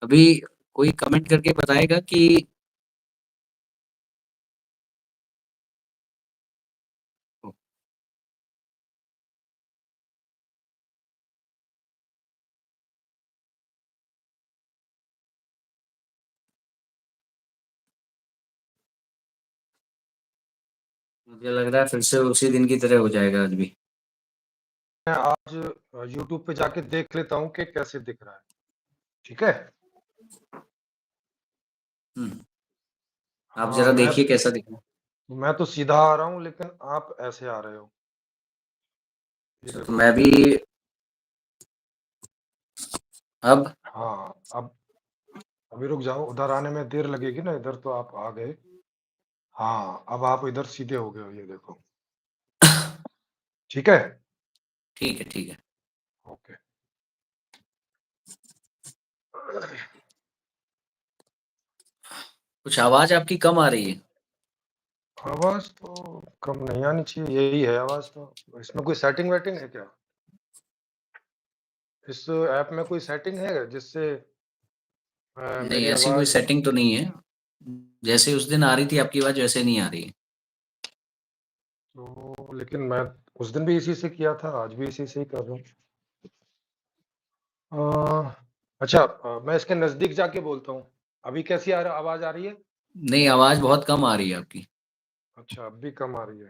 अभी कोई कमेंट करके बताएगा कि मुझे लग रहा है फिर से उसी दिन की तरह हो जाएगा आज भी। मैं आज यूट्यूब पे जाके देख लेता हूँ कि कैसे दिख रहा है। ठीक है? आप हाँ, ज़रा देखिए कैसा दिख रहा है। मैं तो सीधा आ रहा हूँ, लेकिन आप ऐसे आ रहे हो। ये तो देखो। मैं भी अब हाँ, अब अभी रुक जाओ, उधर आने में देर लगेगी ना, इधर तो आप आ गए। हाँ, अब आप इधर सीधे हो गए हो, ये देखो। ठीक है? ठीक है, ठीक है। ओके। कुछ आवाज़ आपकी कम आ रही है। आवाज़ तो कम नहीं आनी चाहिए, यही है आवाज़ तो। इसमें कोई सेटिंग-वेटिंग है क्या? इस ऐप में कोई सेटिंग है जिससे नहीं, मेरी ऐसी कोई आवाज़ सेटिंग तो नहीं है। जैसे उस दिन आ रही थी आपकी आवाज़ वैसे नहीं आ रही है। तो लेकिन मैं उस दिन भी इसी से किया था, आज भी इसी से ही कर रहा हूँ। अच्छा, मैं इसके नज़दीक जाके बोलता हूँ। अभी कैसी आवाज़ आ रही है? नहीं, आवाज़ बहुत कम आ रही है आपकी। अच्छा, अब भी कम आ रही है।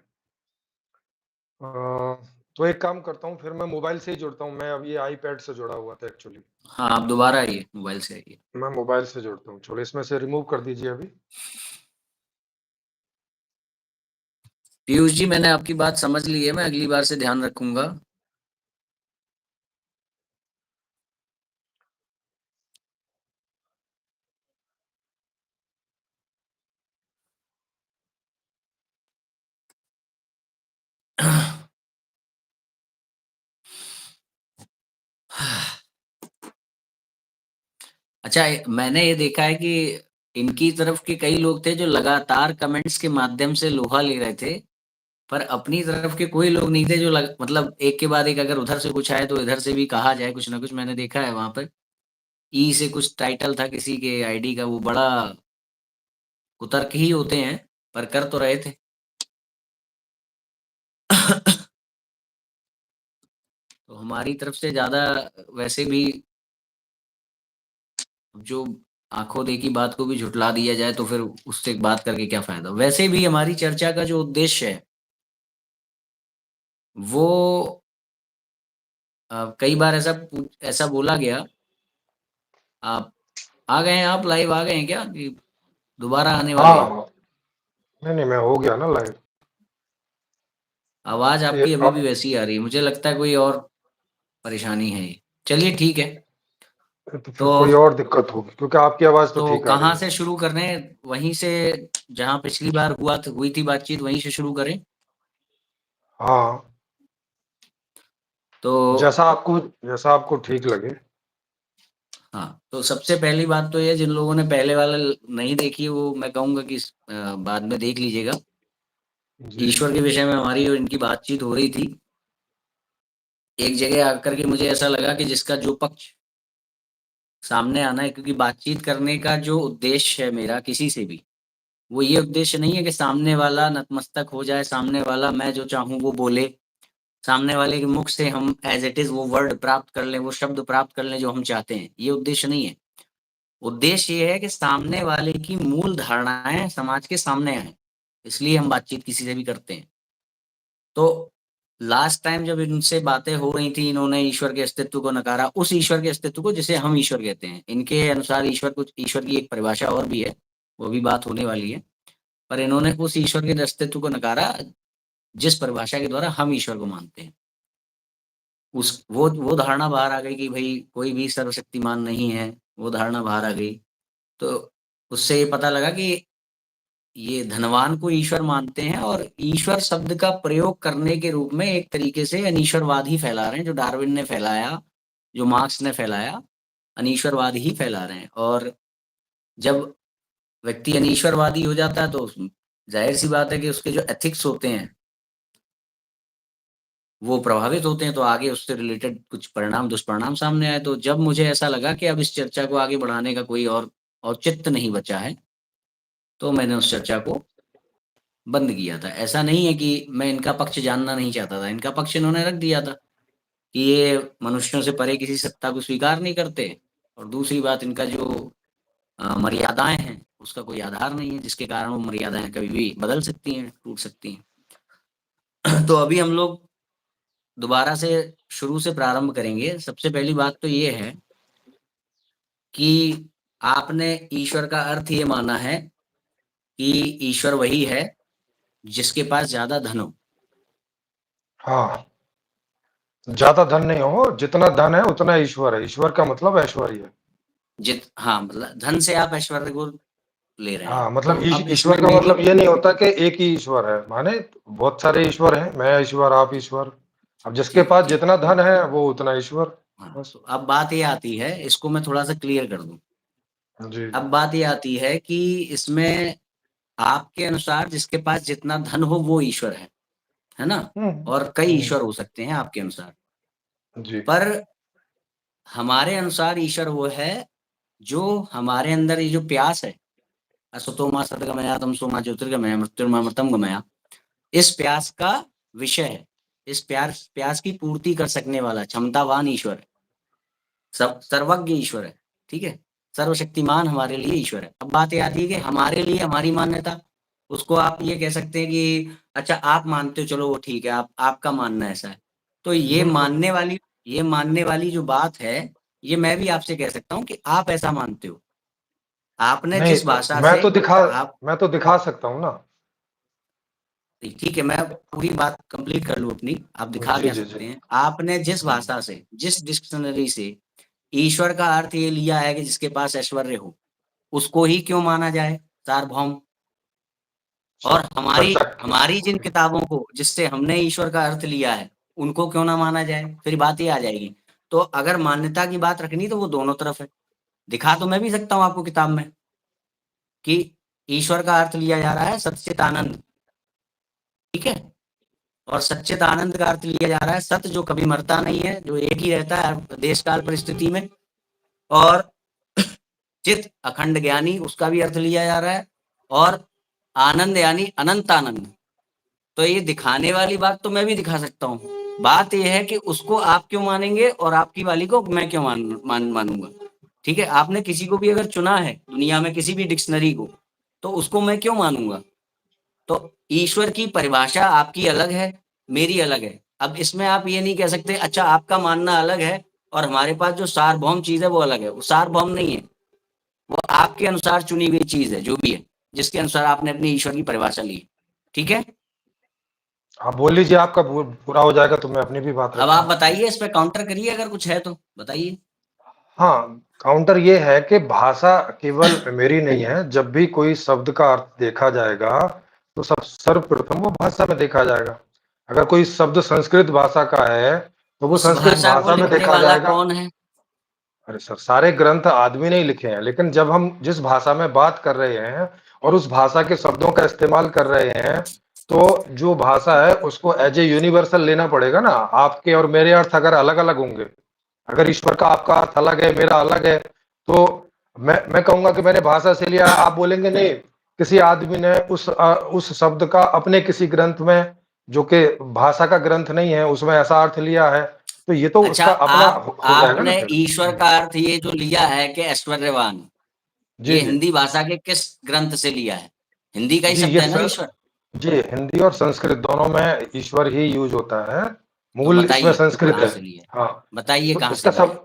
अ, तो एक काम करता हूँ, फिर मैं मोबाइल से ही जुड़ता हूँ। मैं अब ये आईपैड से जुड़ा हुआ था एक्चुअली। हाँ, आप दोबारा आइए, मोबाइल से आइए। मैं मोबाइल से जुड़ता हूँ। चलो इसमें से रिमूव कर दीजिए अभी। पीयूष जी, मैंने आपकी बात समझ ली है, मैं अगली बार से ध्यान रखूँगा। अच्छा, मैंने ये देखा है कि इनकी तरफ के कई लोग थे जो लगातार कमेंट्स के माध्यम से लोहा ले रहे थे, पर अपनी तरफ के कोई लोग नहीं थे जो मतलब एक के बाद एक अगर उधर से कुछ आए तो इधर से भी कहा जाए कुछ ना कुछ। मैंने देखा है वहां पर ई से कुछ टाइटल था किसी के आईडी का, वो बड़ा कुतर्क ही होते हैं, पर कर तो रहे थे। तो हमारी तरफ से ज्यादा वैसे भी जो आंखों देखी बात को भी झुटला दिया जाए तो फिर उससे बात करके क्या फायदा। वैसे भी हमारी चर्चा का जो उद्देश्य है वो कई बार ऐसा बोला गया। आप आ गए हैं, आप लाइव आ गए हैं क्या कि दोबारा आने वाले हैं? हाँ, नहीं, मैं हो गया ना लाइव। आवाज ये आपकी अभी भी अब वैसी आ रही है, मुझे लगता है कोई और परेशानी है ये। चलिए ठीक है। तो फिर तो कोई और दिक्कत होगी, क्योंकि आपकी आवाज़ तो तो ठीक आ रही कहाँ है। से शुरू कर रहे हैं? वहीं से जहाँ पिछली बार हुई थी बातचीत, वहीं से शुरू करें। हाँ, तो जैसा आपको ठीक लगे। हाँ, तो सबसे पहली बात तो ये, जिन लोगों ने पहले वाला नहीं देखी वो मैं कहूंगा कि बाद में देख लीजिएगा। जी। ईश्वर के विषय में हमारी और इनकी बातचीत हो रही थी। एक जगह आकर के मुझे ऐसा लगा कि जिसका जो पक्ष सामने आना है, क्योंकि बातचीत करने का जो उद्देश्य है मेरा किसी से भी, वो ये उद्देश्य नहीं है कि सामने वाला नतमस्तक हो जाए, सामने वाला मैं जो चाहूँ वो बोले, सामने वाले के मुख से हम एज़ इट इज़ वो वर्ड प्राप्त कर लें, वो शब्द प्राप्त कर लें जो हम चाहते हैं। ये उद्देश्य नहीं है। उद्देश्य ये है कि सामने वाले की मूल धारणाएँ समाज के सामने आएँ। इसलिए हम बातचीत किसी से भी करते हैं। तो लास्ट टाइम जब इनसे बातें हो रही थी, इन्होंने ईश्वर के अस्तित्व को नकारा, उस ईश्वर के अस्तित्व को जिसे हम ईश्वर कहते हैं। इनके अनुसार ईश्वर की एक परिभाषा और भी है, वो भी बात होने वाली है। पर इन्होंने उस ईश्वर के अस्तित्व को नकारा जिस परिभाषा के द्वारा हम ईश्वर को मानते हैं। उस वो धारणा बाहर आ गई कि भई कोई भी सर्वशक्तिमान नहीं है, वो धारणा बाहर आ गई। तो उससे ये पता लगा कि ये धनवान को ईश्वर मानते हैं और ईश्वर शब्द का प्रयोग करने के रूप में एक तरीके से अनीश्वरवाद ही फैला रहे हैं, जो डार्विन ने फैलाया, जो मार्क्स ने फैलाया, अनीश्वरवाद ही फैला रहे हैं। और जब व्यक्ति अनीश्वरवादी हो जाता है तो ज़ाहिर-सी बात है कि उसके जो एथिक्स होते हैं वो प्रभावित होते हैं, तो आगे उससे रिलेटेड कुछ परिणाम, दुष्परिणाम सामने आए। तो जब मुझे ऐसा लगा कि अब इस चर्चा को आगे बढ़ाने का कोई और औचित्य नहीं बचा है, तो मैंने उस चर्चा को बंद किया था। ऐसा नहीं है कि मैं इनका पक्ष जानना नहीं चाहता था, इनका पक्ष इन्होंने रख दिया था कि ये मनुष्यों से परे किसी सत्ता को स्वीकार नहीं करते, और दूसरी बात, इनका जो मर्यादाएँ हैं, उसका कोई आधार नहीं है, जिसके कारण वो मर्यादाएँ कभी भी बदल सकती हैं, टूट सकती हैं। तो अभी हम लोग दोबारा से शुरू से प्रारंभ करेंगे। सबसे पहली बात तो ये है कि आपने ईश्वर का अर्थ ये माना है कि ईश्वर वही है जिसके पास ज़्यादा धन हो। हाँ। ज़्यादा धन नहीं हो, जितना धन है उतना ईश्वर है। ईश्वर का मतलब ऐश्वर्य है। हाँ, मतलब धन से आप ऐश्वर्य को ले रहे हैं। हाँ, तो मतलब अब इसमें ईश्वर का मेरी मतलब ये नहीं होता कि एक ही ईश्वर है, माने बहुत सारे ईश्वर हैं, मैं ईश्वर, आप ईश्वर। अब जिसके ठीक, पास ठीक। जितना धन है वो उतना ईश्वर, हाँ, बस। तो अब बात ये आती है, इसको मैं थोड़ा-सा क्लियर कर दूँ। जी, अब जी। बात ये आती है कि इसमें आपके अनुसार जिसके पास जितना धन हो वो ईश्वर है ना? हुँ, और कई हुँ, ईश्वर हो सकते हैं आपके अनुसार। जी। पर हमारे अनुसार ईश्वर वो है जो हमारे अंदर ये जो प्यास है, असतो मा सद्गमया तमसो मा ज्योतिर्गमय मृत्युर्मा गमया, इस प्यास का विषय है। इस प्यास प्यास की पूर्ति कर सकने वाला क्षमतावान ईश्वर है। सब सर्वज्ञ ईश्वर है, ठीक है? सर्वशक्तिमान हमारे लिए ईश्वर है। अब बात ये आती है कि हमारे लिए हमारी मान्यता, उसको आप ये कह सकते हैं कि अच्छा आप मानते हो, चलो वो ठीक है, आप आपका मानना ऐसा है। तो बिल्कुल। ये मानने वाली जो बात है, ये मैं भी आपसे कह सकता हूँ कि आप ऐसा मानते हो। आपने नहीं, जिस भाषा मैं से तो दिखा आप मैं तो दिखा सकता हूँ ना। ठीक है, मैं पूरी बात कंप्लीट कर लूँ अपनी, आप दिखा जी, क्या जी, जी। सकते हैं। आपने जिस हुँ, भाषा से, जिस डिक्शनरी से ईश्वर का अर्थ ये लिया है कि जिसके पास ऐश्वर्य हो, उसको ही क्यों माना जाए सार्वभौम? और हमारी चर्चा की। हमारी जिन किताबों को जिससे हमने ईश्वर का अर्थ लिया है, उनको क्यों ना माना जाए? फिर बात ये आ जाएगी। तो अगर मान्यता की बात रखनी तो वो दोनों तरफ है। दिखा तो मैं भी सकता हूँ आपको किताब में कि ईश्वर का अर्थ लिया जा रहा है सच्चिदानंद, ठीक है? और सच्चिदानंद का अर्थ लिया जा रहा है सत्य जो कभी मरता नहीं है, जो एक ही रहता है देश काल परिस्थिति में। और चित अखंड ज्ञानी, उसका भी अर्थ लिया जा रहा है। और आनंद यानी अनंत आनंद। तो ये दिखाने वाली बात तो मैं भी दिखा सकता हूँ। बात ये है कि उसको आप क्यों मानेंगे और आपकी वाली को मैं क्यों मानूंगा। ठीक है, आपने किसी को भी अगर चुना है दुनिया में किसी भी डिक्शनरी को, तो उसको मैं क्यों मानूंगा। तो ईश्वर की परिभाषा आपकी अलग है, मेरी अलग है। अब इसमें आप ये नहीं कह सकते अच्छा आपका मानना अलग है और हमारे पास जो सार्वभौम चीज है वो अलग है। वो सार्वभौम नहीं है, वो आपके अनुसार चुनी हुई चीज है, जो भी है, जिसके अनुसार आपने अपनी ईश्वर की परिभाषा ली। ठीक है, आप बोल लीजिए, आपका पूरा हो जाएगा तो मैं अपनी भी बात अब रखता आप हूँ। बताइए, इस पे काउंटर करिए, अगर कुछ है तो बताइए। हाँ, काउंटर ये है कि भाषा केवल मेरी नहीं है, जब भी कोई शब्द का अर्थ देखा जाएगा, तो सब सर्वप्रथम वो भाषा में देखा जाएगा। अगर कोई शब्द संस्कृत भाषा का है, तो वो उस संस्कृत भाषा को भाषा में लिखने देखा वाला जाएगा। कौन है? अरे सर, सारे ग्रंथ आदमी ने ही लिखे हैं, लेकिन जब हम जिस भाषा में बात कर रहे हैं और उस भाषा के शब्दों का इस्तेमाल कर रहे हैं, तो जो भाषा है उसको एज़ ए यूनिवर्सल लेना पड़ेगा ना। आपके और मेरे अर्थ अगर अलग-अलग होंगे, अगर ईश्वर का आपका अर्थ अलग है, मेरा अलग है, तो मैं कहूँगा कि मैंने भाषा से लिया, आप बोलेंगे नहीं, किसी आदमी ने उस शब्द का अपने किसी ग्रंथ में, जो कि भाषा का ग्रंथ नहीं है, उसमें ऐसा अर्थ लिया है, तो ये तो अच्छा, उसका अपना आप हो जाएगा ना आपने फिर। ईश्वर का अर्थ ये जो लिया है कि ऐश्वर्यवान, जी, ये जी। हिंदी भाषा के किस ग्रंथ से लिया है? हिंदी का ही जी, शब्द ये है ना सर। ईश्वर? जी, हिंदी और संस्कृत दोनों में ईश्वर ही यूज़ होता है। तो मूल इसमें बताइए संस्कृत कहाँ है। से लिया है? हाँ, बताइए तो कहाँ से लिया है?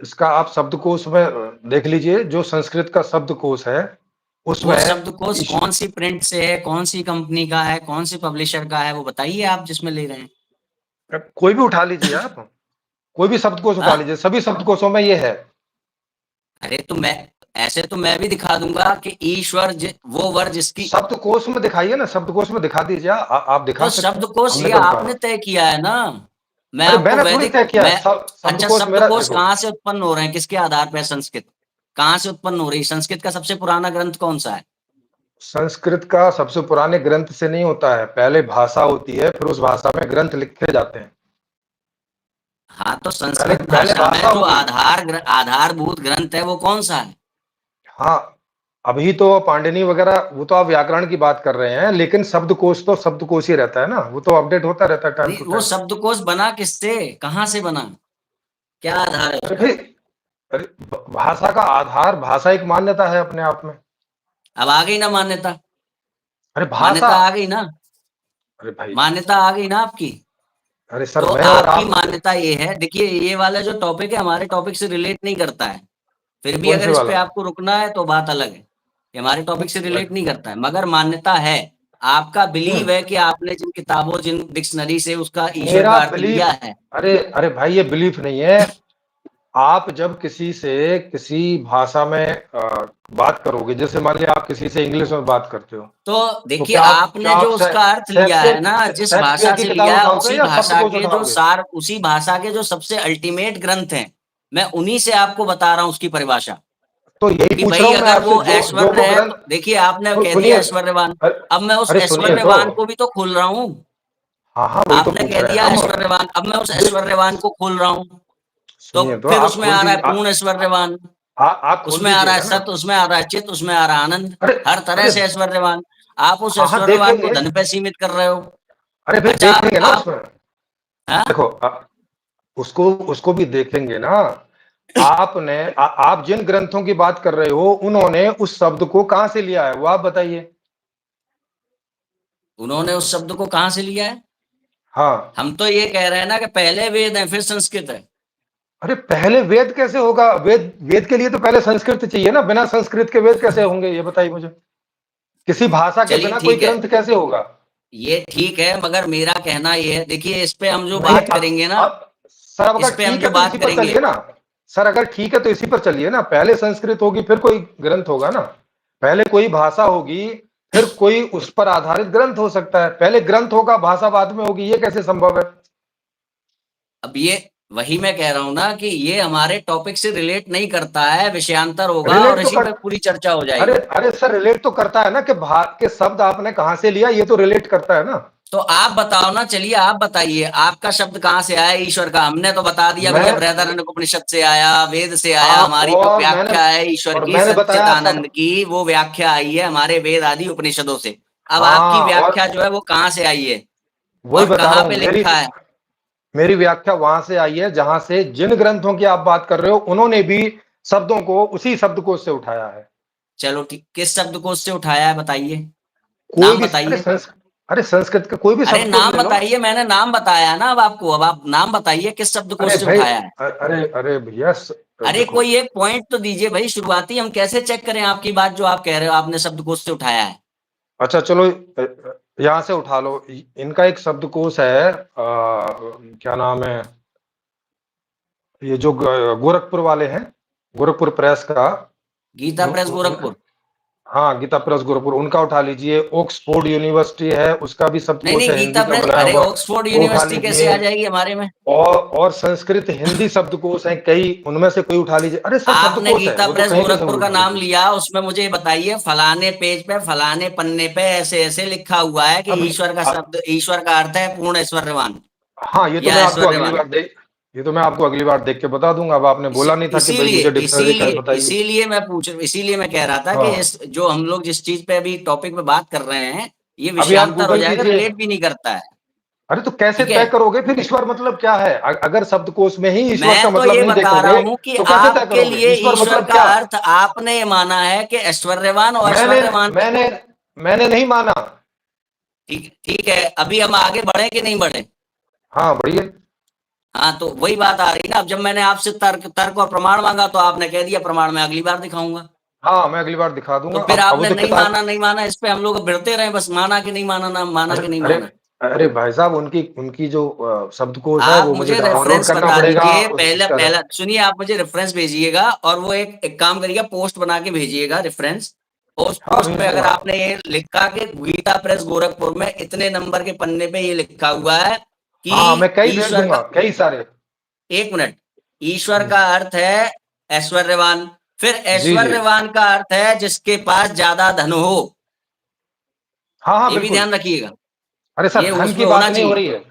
इसका आप शब्दकोश में देख लीजिए, जो संस्कृत का शब्दकोश है, वो उसमें शब्दकोश ईश कौन सी प्रिंट से है, कौन सी कंपनी का है, कौन सी पब्लिशर का है, वो बताइए आप जिसमें ले रहे हैं। कोई भी उठा लीजिए आप, कोई भी शब्दकोश उठा हाँ? लीजिए, सभी शब्दकोशों में ये है। अरे तो मैं ऐसे तो मैं भी दिखा दूंगा कि ईश्वर वो वर जिसकी। शब्दकोश में दिखाइए ना, शब्दकोश में दिखा दीजिए, आप दिखा तो सकते हैं, शब्दकोश हमने ये कब आपने कहा? तय किया है ना। मैं अरे आपको मैंने थोड़ी वैदिक तय किया है, मैं अच्छा, शब्दकोश मेरा शब्दकोश देखो। कहाँ से उत्पन्न हो रहे हैं, किसके आधार पर? संस्कृत कहाँ से उत्पन्न हो रही है? संस्कृत का सबसे पुराना ग्रंथ कौन सा है? संस्कृत का सबसे पुराने ग्रंथ से नहीं होता है, पहले भाषा होती है, फिर उस भाषा में ग्रंथ लिखे जाते हैं। हाँ, तो पहले संस्कृत पहले भाषा में भाषा जो होगी। आधारभूत ग्रंथ है वो कौन-सा है? हाँ, अभी तो पाणिनि वगैरह वो तो आप व्याकरण की बात कर रहे हैं, लेकिन शब्दकोश तो शब्दकोश ही रहता है ना, वो तो अपडेट होता रहता है टाइम नहीं, टू वो टाइम। शब्दकोश बना किससे? कहाँ से बना? क्या आधार है अरे उसका? भाई, अरे भाषा का आधार, भाषा एक मान्यता है अपने आप में। अब आ गई ना मान्यता? अरे भाषा, मान्यता आ गई ना? अरे भाई, मान्यता आ गई ना आपकी? अरे सर तो मैं और आपकी आप, मान्यता ये है, देखिए ये वाला जो टॉपिक है हमारे टॉपिक से रिलेट नहीं करता है। फिर भी कौन अगर से इस पे वाला? आपको रुकना है तो बात अलग है। ये हमारे टॉपिक से रिलेट नहीं करता है, मगर मान्यता है। आपका बिलीव है कि आपने जिन किताबों, जिन डिक्शनरी से उसका ईश्वर मेरा का अर्थ बिलीफ, लिया है। अरे अरे भाई ये बिलीफ नहीं है। आप जब किसी से किसी भाषा में बात करोगे, जैसे मान लिया आप किसी से इंग्लिश में बात करते हो, तो तो देखिए क्या आपने आप जो उसका अर्थ लिया है ना, जिस शेक्सपियर भाषा की से किताब लिया है, उठाओगे या शब्दकोश उठाओगे? उसी भाषा के जो सबसे अल्टीमेट ग्रंथ हैं, मैं उन्हीं से आपको बता रहा हूँ उसकी परिभाषा। तो यही कि पूछ रहा भई हूँ मैं अगर आपसे, वो जो ऐश्वर्य है, ग्रंथ, तो देखिए आपने कह दिया सुनिए, ऐश्वर्यवान। अरे अब मैं उस अरे सुनिए तो, ऐश्वर्यवान को भी तो खोल रहा हूँ। हाँ हाँ वही तो आपने पूछ कह रहे हैं दिया हम। ऐश्वर्यवान, अब मैं उस देख, ऐश्वर्यवान को खोल रहा हूँ। तो सुनिए तो फिर आप उसमें खोल आ रहा दीजिए, है पूर्ण ऐश्वर्यवान, आप खोल उसमें आ रहा है दीजिएगा ना। सत्य, उसमें आ रहा है चित्त, उसमें आ रहा है आनंद। अरे हर तरह अरे, से ऐश्वर्यवान। आप उस हाँ हाँ देख ऐश्वर्यवान को लेंगे। धन पे सीमित कर रहे हो। अरे भाई अच्छा देखेंगे ना आप उसमें। हाँ? देखो उसको उसको भी देखेंगे ना। आप जिन ग्रंथों की बात कर रहे हो, उन्होंने उस शब्द को कहां से लिया है वो आप बताइए। उन्होंने उस शब्द को कहाँ से लिया है? हाँ, हम तो ये कह रहे हैं ना कि पहले वेद है फिर संस्कृत है। अरे पहले वेद कैसे होगा? वेद वेद के लिए तो पहले संस्कृत चाहिए ना, बिना संस्कृत के वेद कैसे होंगे ये बताइए मुझे। किसी भाषा के चलिए बिना कोई ठीक है, ग्रंथ कैसे होगा? ये ठीक है, मगर मेरा कहना ये है, देखिए इस पे हम जो नहीं, बात करेंगे ना, अब सर अब इस अगर पे हम ठीक है जो तो इसी बात पर करेंगे। चलिए ना। सर अगर ठीक है तो इसी पर चलिए ना, पहले संस्कृत होगी फिर कोई ग्रंथ होगा ना। पहले कोई भाषा होगी, फिर कोई उस पर आधारित ग्रंथ हो सकता है। पहले ग्रंथ होगा, भाषा बाद में होगी, ये कैसे संभव है? अब ये वही मैं कह रहा हूं ना कि ये हमारे टॉपिक से रिलेट नहीं करता है, विषयांतर होगा और रिलेट तो इसी कर, पे पूरी चर्चा हो अरे जाएगी। अरे सर रिलेट तो करता है ना, कि भाग के शब्द आपने कहां से लिया, ये तो रिलेट करता है ना। तो आप बताओ ना, चलिए आप बताइए आपका शब्द कहाँ से आया ईश्वर का? हमने तो बता दिया मैं भैया, बृहदारण्यक उपनिषद से आया, वेद से आया। आप हमारी जो और मैंने व्याख्या है ईश्वर और की मैंने बताया सच्चिदानंद सब। की, वो व्याख्या आई है हमारे वेद आदि उपनिषदों से। अब आपकी हाँ, और व्याख्या जो है वो कहाँ से आई है वही और बता कहाँ रहा हूं, पे मेरी लिखा है? मेरी व्याख्या वहां से आई है जहां से जिन ग्रंथों की आप बात कर रहे हो, उन्होंने भी शब्दों को उसी शब्दकोश से उठाया है। चलो ठीक, किस शब्दकोश से उठाया है बताइए? कोई नाम भी, बताइए। अरे संस्कृत का कोई भी अरे शब्दकोश नाम ले लो। बताइए, मैंने नाम बताया ना अब आपको, अब आप नाम बताइए किस अरे शब्दकोश से भाई, उठाया है। अरे अरे भैया, अरे देखो, कोई एक पॉइंट तो दीजिए भाई, शुरुआती हम कैसे चेक करें आपकी बात जो आप कह रहे हो आपने शब्दकोश से उठाया है? अच्छा चलो, यहाँ से उठा लो। इनका एक शब्दकोश है, क्या नाम है, ये जो गोरखपुर वाले हैं, गोरखपुर प्रेस का, गीता उन, प्रेस उन, उन, गोरखपुर। हाँ गीता प्रेस गोरखपुर, उनका उठा लीजिए। ऑक्सफोर्ड यूनिवर्सिटी है, उसका भी नहीं शब्दकोश नहीं, है हिंदी गीता का प्रेस, बनाया अरे हुआ, ऑक्सफोर्ड वो उठा यूनिवर्सिटी कैसे लीजिए। आ जाएगी हमारे में? और संस्कृत हिंदी शब्दकोश है कई, उनमें से कोई उठा लीजिए। अरे सर आपने शब्दकोश है, गीता वो तो प्रेस कहीं भी सब गोरखपुर का उठा नाम लीजिए। लिया, उसमें मुझे ये बताइए फलाने पेज पे फलाने पन्ने पे ऐसे ऐसे लिखा हुआ है कि अब ईश्वर का शब्द, ईश्वर का अर्थ है पूर्ण ऐश्वर्यवान हाँ, ये तो या मैं आपको अगली ऐश्वर्यवान। बार देख ये तो मैं आपको अगली बार देख के बता दूंगा। अब आपने इसी बोला नहीं था कि भाई इसीलिए मुझे डिक्शनरी का इसीलिए बताइए। इसीलिए मैं पूछ, इसीलिए मैं कह रहा था कि हाँ, इस जो हम लोग जिस चीज पे अभी टॉपिक पे बात कर रहे हैं, ये अभी आप विषयांतर हो गूगल जाएगा, कीजिए। रिलेट भी नहीं करता है। अरे तो कैसे ठीक है, तय करोगे फिर ईश्वर मतलब क्या है? अगर शब्दकोश में ही ईश्वर का मैं तो मतलब ये नहीं बता रहा देखोगे, हूं कि तो कैसे तय आपके करोगे लिए ईश्वर ईश्वर मतलब का क्या? अर्थ आपने ये माना है कि ऐश्वर्यवान और मैंने ऐश्वर्यवान। मैंने मैंने नहीं माना। ठीक ठीक है, अभी हम आगे बढ़े कि नहीं बढ़े? हाँ बढ़िया। हाँ, तो वही बात आ रही ना। अब जब मैंने आपसे तर्क तर्क और प्रमाण मांगा तो आपने कह दिया प्रमाण मैं अगली बार दिखाऊंगा। हाँ मैं अगली बार दिखा तो दूंगा। फिर अब वो आपने तो नहीं किताब, माना नहीं माना, इस पे हम लोग भिड़ते रहे बस, माना कि नहीं माना, ना माना अरे कि नहीं अरे माना। अरे भाई साहब, उनकी उनकी जो शब्दकोश है आप वो मुझे मुझे डाउनलोड रेफरेंस करना बता पड़ेगा दीजिए, उस पहला उसका। पहला सुनिए, आप मुझे रेफरेंस भेजिएगा और वो एक काम करिएगा, पोस्ट बना के भेजिएगा रेफरेंस। और उस हाँ पोस्ट भेज पे अगर दूंगा। आपने ये लिखा कि गीता प्रेस गोरखपुर में इतने नंबर के पन्ने पे ये लिखा हुआ है कि हाँ मैं कई भेज ईश्वर दूंगा, का, कई सारे। एक मिनट, ईश्वर का अर्थ है ऐश्वर्यवान, फिर जी जी। ऐश्वर्यवान का अर्थ है जिसके पास ज्यादा धन हो। हाँ हाँ ये भी बिल्कुल। ध्यान रखिएगा, अरे सर ये धन की उसमें बात होना नहीं हो चाहिए। रही है,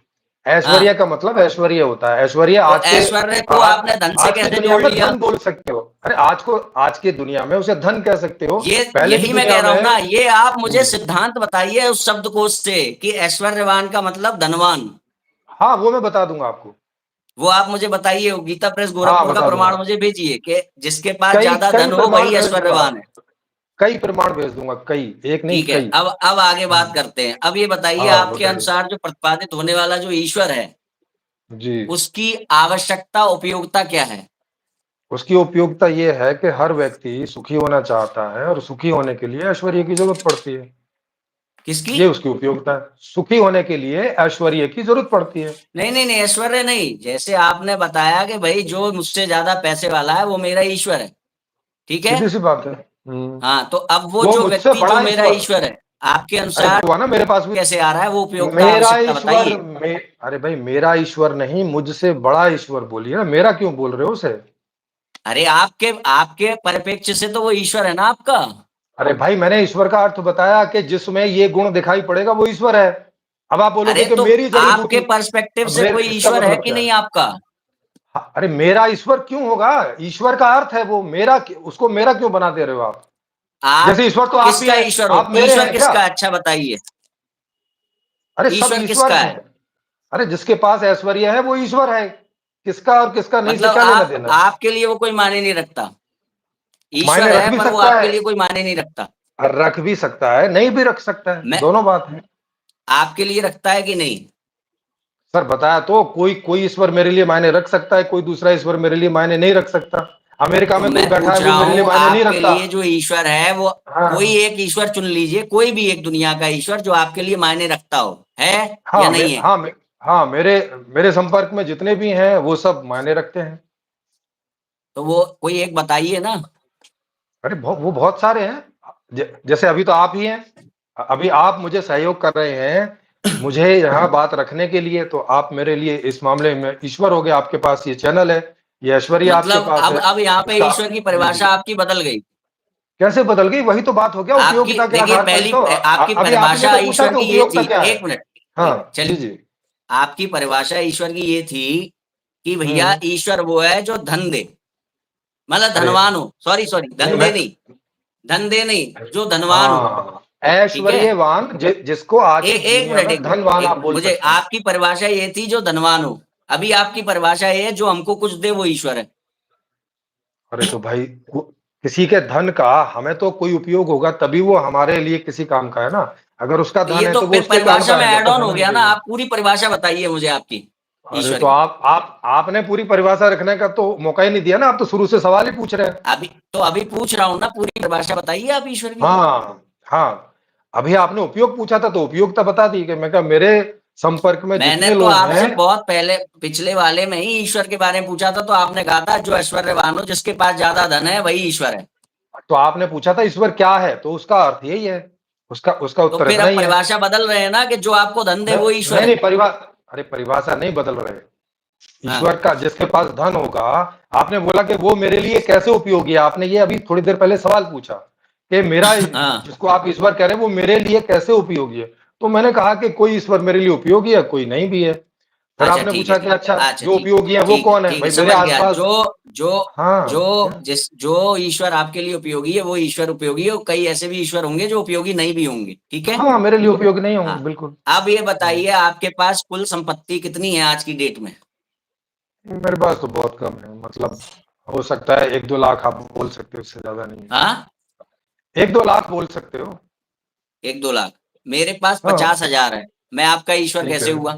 ऐश्वर्य हाँ, का मतलब ऐश्वर्य होता है। ऐश्वर्य तो आज के ऐश्वर्य को आज आपने धन से आज की कैसे दुनिया जोड़ में लिया? धन बोल सकते हो। अरे आज की दुनिया में उसे धन कह सकते हो। ये पहले की यही मैं कह दुनिया रहा हूं ना, में ये आप मुझे सिद्धांत बताइए उस शब्दकोश से कि ऐश्वर्यवान का मतलब धनवान। हाँ, वो मैं बता दूँगा आपको। वो आप मुझे बताइए, गीता प्रेस हाँ, गोरखपुर का बता दूँगा। प्रमाण मुझे भेजिए कि जिसके पास कई ज्यादा कई धन हो प्रमाण वही भेज दूँगा। ऐश्वर्यवान है। कई प्रमाण भेज दूँगा, कई, एक नहीं ठीक है, कई। अब आगे बात हुँ। करते हैं। अब ये बताइए, हाँ, आपके बताइए। अनुसार जो प्रतिपादित होने वाला जो ईश्वर है, जी। उसकी आवश्यकता उपयोगिता क्या है? उसकी उपयोगिता ये है कि हर व्यक्ति सुखी होना चाहता है और सुखी होने के लिए ऐश्वर्य की ज़रूरत पड़ती है। किसकी? ये उसकी उपयोगिता है। सुखी होने के लिए ऐश्वर्य की ज़रूरत पड़ती है। नहीं नहीं नहीं, ऐश्वर्य नहीं। जैसे आपने बताया कि भाई जो मुझसे ज्यादा पैसे वाला है वो मेरा ईश्वर है, ठीक है। सीधी-सी बात है। हुँ। हाँ, तो अब वो वो जो मुझसे व्यक्ति जो बड़ा मेरा ईश्वर। ईश्वर है, आपके अरे अनुसार हुआ ना मेरे पास भी। कैसे आ रहा है वो उपयोगिता मेरा आवश्यकता ईश्वर बताइए। अरे भाई मेरा ईश्वर नहीं, मुझसे बड़ा ईश्वर बोलिए ना, मेरा क्यों बोल रहे हो उसे? अरे आपके आपके परिप्रेक्ष्य से तो वो ईश्वर है ना आपका। अरे भाई मैंने ईश्वर का अर्थ बताया कि जिसमें ये गुण दिखाई पड़ेगा वो ईश्वर है। अब आप बोलोगे अरे कि तो मेरी आपके जड़ी-बूटी। पर्सपेक्टिव अब से मेरे कोई इसका ईश्वर है मतलब कि क्या है? नहीं आपका? अरे मेरा ईश्वर क्यों होगा? ईश्वर का अर्थ है वो मेरा उसको मेरा क्यों बना दे रहे हो आप? आप जैसे ईश्वर तो आप भी किसका हैं, ईश्वर हो? आप मेरे ईश्वर हैं क्या? किसका है? अच्छा बताइए। अरे सब ईश्वर ईश्वर किसका हैं। है? अरे जिसके पास ऐश्वर्य है वो ईश्वर है। किसका और किसका नहीं से मतलब क्या आप लेना-देना? आपके लिए वो कोई मायने नहीं रखता। ईश्वर मायने रख है भी पर वो सकता आपके है लिए कोई मायने नहीं रखता। और रख भी सकता है, नहीं भी रख सकता है, मैं दोनों बात है। आपके लिए रखता है कि नहीं? सर बताया तो कोई कोई ईश्वर मेरे लिए मायने रख सकता है, कोई दूसरा ईश्वर मेरे लिए मायने नहीं रख सकता। अमेरिका तो में कोई मैं बैठा है पूछ वो रहा मेरे लिए हूँ, मायने नहीं आपके रखता। लिए जो ईश्वर है वो कोई हाँ, एक ईश्वर चुन लीजिए, कोई भी एक दुनिया का ईश्वर जो आपके लिए मायने रखता हो, है या हाँ, नहीं है? हाँ, मेरे मेरे संपर्क में जितने भी हैं वो सब मायने रखते हैं। तो वो कोई एक बताइए ना। अरे वो बहुत सारे हैं। जैसे अभी तो आप ही हैं। अभी आप मुझे सहयोग कर रहे हैं, मुझे यहाँ बात रखने के लिए, तो आप मेरे लिए इस मामले में ईश्वर हो गए, आपके पास ये चैनल है, ये ऐश्वर्य आपके मतलब पास है। अब यहाँ पे इसका ईश्वर की जी, परिभाषा जी। आपकी बदल गई। कैसे बदल गई? वही तो बात हो गया आपकी उपयोगिता के देखिए, आधार पर ही पहली तो। आपकी अभी आप ही ने परिभाषा तो पूछा ईश्वर कि की ये उपयोगिता थी, क्या है? एक मिनट, हाँ, जी, चलिए। जी। आपकी परिभाषा ईश्वर की ये थी कि भैया हुँ। ईश्वर वो है जो धन दे, मतलब अरे! धनवान हो। सॉरी सॉरी, नहीं धन मैं दे नहीं, धन दे नहीं, जो धनवान हो। हाँ, ठीक है। ऐश्वर्यवान जिसको आज की एक दुनिया मिनट, में एक मिनट, धनवान आप एक बोल मुझे सकते हैं। आपकी परिभाषा ये थी जो धनवान हो। अभी आपकी परिभाषा ये है जो हमको कुछ दे वो ईश्वर है। अरे तो भाई किसी के धन का हमें तो कोई उपयोग होगा तभी वो हमारे लिए किसी काम का है ना। अगर उसका तो धन ये है तो तो वो फिर उसके काम परिभाषा का में है जब ऐड तक ऑन हो हमें नहीं गया ना। देगा। आप पूरी परिभाषा बताइए मुझे आपकी अरे ईश्वर तो की। आपने पूरी परिभाषा रखने का तो मौका ही नहीं दिया ना, आप तो शुरू से सवाल ही पूछ रहे हैं। अभी पूछ रहा हूँ ना, पूरी परिभाषा बताइए आप ईश्वर की। हाँ, हाँ। अभी आपने उपयोग पूछा था तो उपयोगिता बता दी कि मैं कहा मेरे संपर्क में मैंने जितने तो लोग हैं। आपसे बहुत पहले पिछले वाले में ही ईश्वर के बारे में पूछा था, तो आपने कहा था जो ऐश्वर्यवान हो जिसके पास ज्यादा धन है वही ईश्वर है। तो आपने पूछा था ईश्वर क्या है? तो उसका अर्थ यही है। उसका तो उत्तर फिर इतना अब ही है। परिभाषा बदल रहे हैं ना कि जो आपको धन दे वो ईश्वर नहीं है। अरे परिभाषा नहीं बदल रहे। ईश्वर हाँ का जिसके पास धन होगा, आपने बोला कि वो मेरे लिए कैसे उपयोगी है? आपने ये अभी थोड़ी देर पहले सवाल पूछा कि मेरा हाँ। जिसको आप ईश्वर कह रहे हैं वो मेरे लिए कैसे उपयोगी है? तो मैंने कहा कि कोई ईश्वर मेरे लिए उपयोगी है, कोई नहीं भी है। फिर अच्छा आपने ठीक है, पूछा कि ठीक है, अच्छा अच्छा जो ठीक उपयोगी है वो ठीक है, कौन है? ठीक है, भाई मेरे समझ गया। आस-पास। जो जो हाँ, क्या? जो ईश्वर आपके लिए उपयोगी है वो ईश्वर उपयोगी है, और कई ऐसे भी ईश्वर होंगे जो उपयोगी नहीं भी होंगे, ठीक है। हाँ, मेरे लिए उपयोगी नहीं हाँ, होंगे बिल्कुल। अब ये हुँ। बताइए आपके पास कुल संपत्ति कितनी है आज की डेट में? मेरे पास तो बहुत कम है, मतलब हो सकता है 1-2 लाख आप बोल सकते हो, इससे ज़्यादा नहीं है। हाँ, 1-2 लाख बोल सकते हो। 1-2 लाख। मेरे पास हाँ, 50,000 है। मैं आपका ईश्वर ठीक कैसे है। हुआ?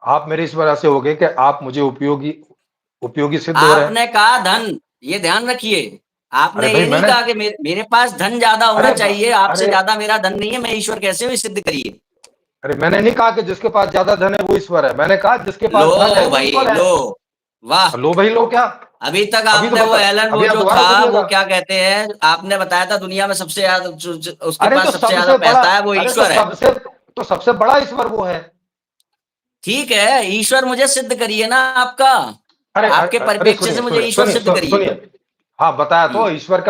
आप मेरे इस वजह से हो गए कि आप मुझे उपयोगी उपयोगी सिद्ध हो रहे हैं। आपने कहा धन, ये ध्यान रखिए। अरे आपने भाई ये नहीं मैंने कहा कि मेरे पास धन ज्यादा होना अरे चाहिए, आपसे अरे ज्यादा मेरा धन नहीं है, मैं ईश्वर कैसे हूँ सिद्ध करिए। अरे मैंने नहीं कहा कि जिसके पास ज़्यादा धन है वो ईश्वर है। मैंने कहा जिसके लो पास धन है वो भाई ईश्वर है। लो, वाह। लो भाई लो क्या? अभी तक अभी तो आपने वो बता एलन वो अभी आप जो दोबारा था वो पूछिएगा। क्या कहते हैं, आपने बताया था दुनिया में सबसे ज्यादा उसके अरे पास तो सबसे ज्यादा सबसे बड़ा पैसा है वो अरे ईश्वर है। तो सबसे बड़ा ईश्वर वो है। ठीक है, ईश्वर मुझे सिद्ध करिए ना आपका। आपके अरे परिप्रेक्ष्य से मुझे ईश्वर सिद्ध करिए। सुनिए। हाँ, बताया हम्म। तो ईश्वर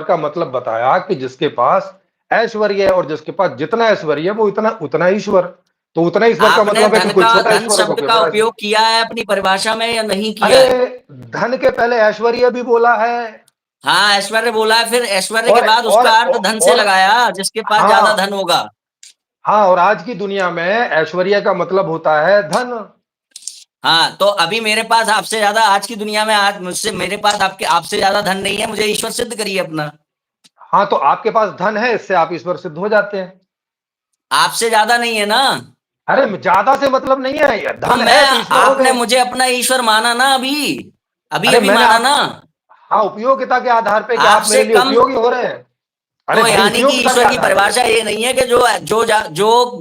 का मतलब बताया कि जिसके पास ऐश्वर्य है और जिसके पास जितना ऐश्वर्य है वो उतना उतना ईश्वर। तो उतना ईश्वर का आपने मतलब है कि कोई छोटा धन ईश्वर होगा, शब्द कोई का बड़ा ईश्वर। उपयोग किया है अपनी परिभाषा में या नहीं किया अरे! है? धन के पहले ऐश्वर्य भी बोला है। हाँ, ऐश्वर्य बोला है, फिर ऐश्वर्य के और बाद और उसका अर्थ धन से और लगाया, जिसके पास ज़्यादा हाँ, धन होगा। हाँ, और आज की दुनिया में ऐश्वर्य का मतलब होता है धन। हाँ, तो अभी मेरे पास आपसे ज़्यादा आज की दुनिया में आज मुझसे मेरे पास आपसे ज़्यादा धन नहीं है, मुझे ईश्वर सिद्ध करिए अपना। हाँ, तो आपके पास धन है, इससे आप ईश्वर सिद्ध हो जाते हैं। आपसे ज़्यादा नहीं है ना? अरे! ज्यादा से मतलब नहीं है, तो धन मैं है तो ईश्वर हो आपने गए। मुझे अपना ईश्वर माना ना अभी, अरे! अभी-अभी मैंने माना आप ना? हाँ, उपयोगिता के आधार पे कि आप आपसे मेरे लिए कम उपयोगी हो रहे हैं। अरे तो भाई, यानी कि उपयोगिता के ईश्वर की आधार पे। परिभाषा ये नहीं है कि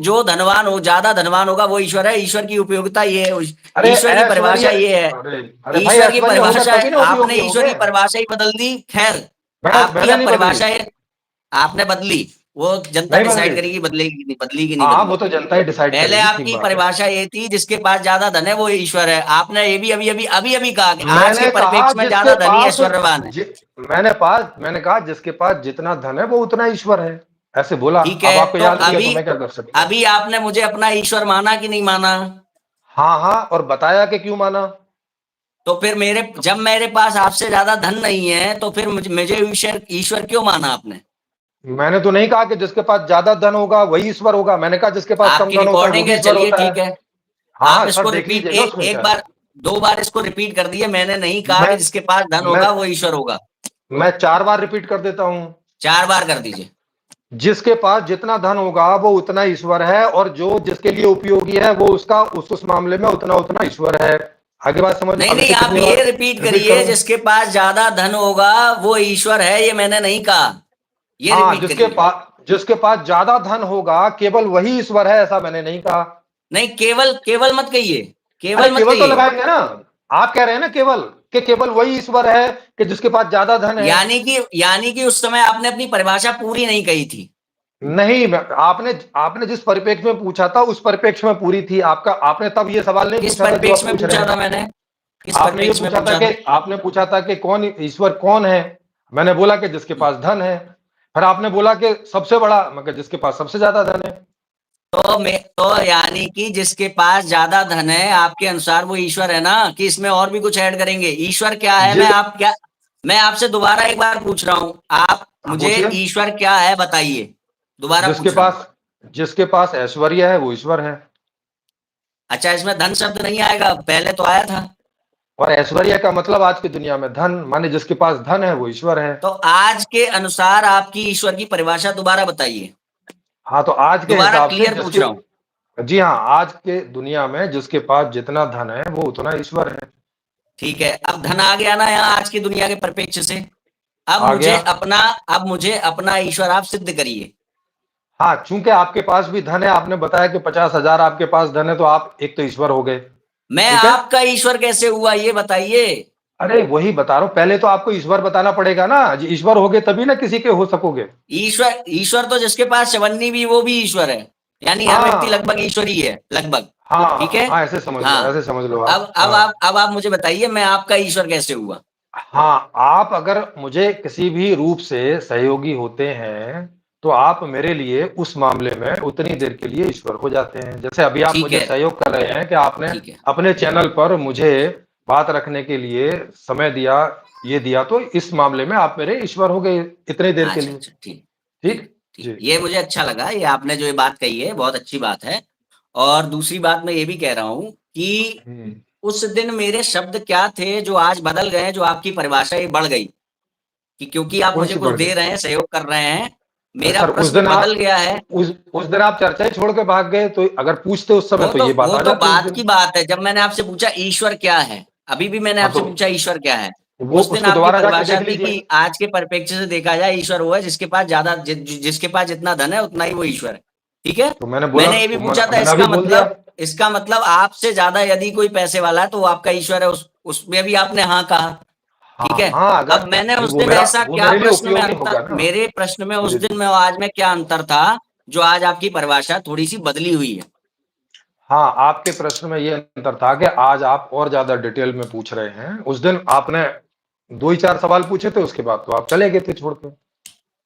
जो धनवान हो, ज्यादा धनवान होगा वो ईश्वर है। ईश्वर की उपयोगिता ये है, अरे ईश्वर की ऐश्वर्य परिभाषा ये है। अरे अरे भाई, ईश्वर की ऐश्वर्य होगा परिभाषा तभी ना आपने उपयोगी ईश्वर होगे। की परिभाषा ही बदल दी। खैर, आपकी मैंने अब नहीं बदली, परिभाषा है, आपने बदली, वो जनता नहीं डिसाइड बदली। करेगी बदली की नहीं हाँ, बदली। वो तो जनता ही डिसाइड पहले करेगी, ठीक आपकी बात है। परिभाषा ये थी, जिसके पास ज्यादा धन है वो ईश्वर है। आपने ये भी अभी अभी कहा कि आज के मैंने कहा परिप्रेक्ष्य में जिसके ज्यादा धनी पास ऐश्वर्यवान है। जि, मैंने कहा जिसके पास जितना धन है वो उतना ईश्वर है, ऐसे बोला। ठीक अब है, आपको तो याद नहीं है तो अभी मैं क्या कर सकता हूँ। अभी आपने मुझे अपना ईश्वर माना कि नहीं माना? हाँ हाँ, और बताया कि क्यों माना। तो फिर जब मेरे पास आपसे ज्यादा धन नहीं है तो फिर मुझे ईश्वर ईश्वर क्यों माना आपने? मैंने तो नहीं कहा कि जिसके पास ज्यादा धन होगा वही ईश्वर होगा, मैंने कहा जिसके पास कम आपकी धन होता है वो रिकॉर्डिंग भी है, ईश्वर चलिए होता है। ठीक है। आप हाँ सर, इसको देख रिपीट लीजिएगा उसमें एक क्या है। बार, दो बार इसको रिपीट कर दिए। मैंने नहीं कहा मैं कि जिसके पास धन मैं होगा वो ईश्वर होगा। मैं 4 बार रिपीट कर देता हूँ। 4 बार कर दीजिए। जिसके पास जितना धन होगा वो उतना ईश्वर है, और जो जिसके लिए उपयोगी है वो उसका उस मामले में उतना उतना ईश्वर है। आगे बात समझ, नहीं अब नहीं, इसे आप कितनी ये बार रिपीट रिपीट करिए, करूं। जिसके पास ज्यादा धन होगा वो ईश्वर है, ये मैंने नहीं कहा। ये हाँ, रिपीट करिए। जिसके पास ज्यादा धन होगा केवल वही ईश्वर है, ऐसा मैंने नहीं कहा। नहीं, केवल केवल मत कहिए, अरे केवल मत केवल तो कहिए। लगाएंगे ना। आप कह रहे हैं ना केवल, कि केवल वही ईश्वर है कि जिसके पास ज्यादा धन है। यानी कि उस समय आपने अपनी परिभाषा पूरी नहीं कही थी। नहीं, आपने आपने जिस परिप्रेक्ष्य में पूछा था उस परिप्रेक्ष्य में पूरी थी आपका। आपने तब ये सवाल नहीं किस पूछा था जो आप परिप्रेक्ष्य में पूछ रहे पूछा हैं। था मैंने? किस आपने ये परिप्रेक्ष्य में पूछा था पूछा कि था? कौन ईश्वर कौन है। मैंने बोला कि जिसके पास धन है। फिर आपने बोला कि सबसे बड़ा, मगर जिसके पास सबसे ज्यादा धन है। तो यानी कि जिसके पास ज्यादा धन है आपके अनुसार वो ईश्वर है ना, कि इसमें और भी कुछ ऐड करेंगे? ईश्वर क्या है, जि, मैं आपसे दोबारा एक बार पूछ रहा हूं, आप हाँ मुझे पूछिए। ईश्वर क्या है बताइए। दोबारा जिसके पूछ रहा हूं। पास जिसके पास ऐश्वर्य है वो ईश्वर है। अच्छा, इसमें धन शब्द नहीं आएगा, पहले तो आया था। और ऐश्वर्य का मतलब आज की दुनिया में धन, माने जिसके पास धन है वो ईश्वर है। तो आज के अनुसार आपकी ईश्वर की परिभाषा दोबारा बताइए। हाँ, तो आज के दोबारा हिसाब से क्लियर पूछ जिसके, रहा हूं। जी हाँ, आज के दुनिया में जिसके पास जितना धन है वो उतना ईश्वर है। ठीक है, अब धन आ गया ना यहाँ आज की दुनिया के परिप्रेक्ष्य से। अब आ मुझे गया। अपना अब मुझे अपना ईश्वर आप सिद्ध करिए। हाँ, चूंकि आपके पास भी धन है, आपने बताया कि 50,000 आपके पास धन है, तो आप एक तो ईश्वर हो गए। मैं ठीक है। आपका ईश्वर कैसे हुआ ये बताइए? अरे वही बता रहा हूँ, पहले तो आपको ईश्वर बताना पड़ेगा ना जी, ईश्वर होगे तभी ना किसी के हो सकोगे। ईश्वर ईश्वर तो जिसके पास चवन्नी भी वो भी ईश्वर है। यानी हर व्यक्ति हाँ लगभग ईश्वर ही है, लगभग। ठीक हाँ है। हाँ, ऐसे समझ लो, हाँ, ऐसे समझ लो अब आप। अब हाँ आप अब आप मुझे बताइए मैं आपका ईश्वर कैसे हुआ? हाँ, आप अगर मुझे किसी भी रूप से सहयोगी होते हैं, तो आप मेरे लिए उस मामले में उतनी देर के लिए ईश्वर हो जाते हैं। जैसे अभी आप ठीक मुझे है, सहयोग कर रहे हैं कि आपने ठीक है। अपने चैनल पर मुझे बात रखने के लिए समय दिया, ये दिया, तो इस मामले में आप मेरे ईश्वर हो गए इतनी देर के अच्छा, लिए। अच्छा, ठीक, ठीक, ठीक? ठीक। जी। ये मुझे अच्छा लगा, ये आपने जो ये बात कही है बहुत अच्छी बात है। और दूसरी बात मैं ये भी कह रहा हूँ कि हुँ। उस दिन मेरे शब्द क्या थे जो आज बदल गए हैं, जो आपकी परिभाषा ये बढ़ गई, कि क्योंकि आप मुझे कौन-सी कुछ बढ़ गई? दे रहे हैं, सहयोग कर रहे हैं, अरे मेरा सर, प्रश्न बदल गया है। उस दिन आप चर्चा ही छोड़ के भाग गए, तो अगर पूछते उस समय तो ये बात वो आ तो जाती उस बात दिन। की बात है, जब मैंने आपसे पूछा ईश्वर क्या है, अभी भी मैंने हाँ, आपसे तो पूछा ईश्वर क्या है। वो उस दिन उसको आपकी दोबारा जाके परिभाषा देख थी लीजिए। कि आज के परिप्रेक्ष्य से देखा जाए ईश्वर वो है जिसके पास जिसके पास जितना धन है उतना ही वो ईश्वर है। ठीक है। तो मैंने बोला, मैंने ये भी तो पूछा था, मैंने अभी बोल दिया। इसका मतलब आपसे ज्यादा यदि कोई पैसे वाला है तो वो आपका ईश्वर है, उसमें भी आपने हाँ कहा। ठीक हाँ, है। हाँ, अगर अब मैंने जी, उस दिन ऐसा वो क्या मेरे लिए प्रश्न में उपयोगी अंतर, होगा ना। मेरे प्रश्न में उस जी, दिन जी। में और आज में क्या अंतर था जो आज आपकी परिभाषा थोड़ी सी बदली हुई है? हाँ, आपके प्रश्न में ये अंतर था कि आज आप और ज़्यादा डिटेल में पूछ रहे हैं। उस दिन आपने 2 ही 4 सवाल पूछे थे, उसके बाद तो आप चले गए थे छोड़ के।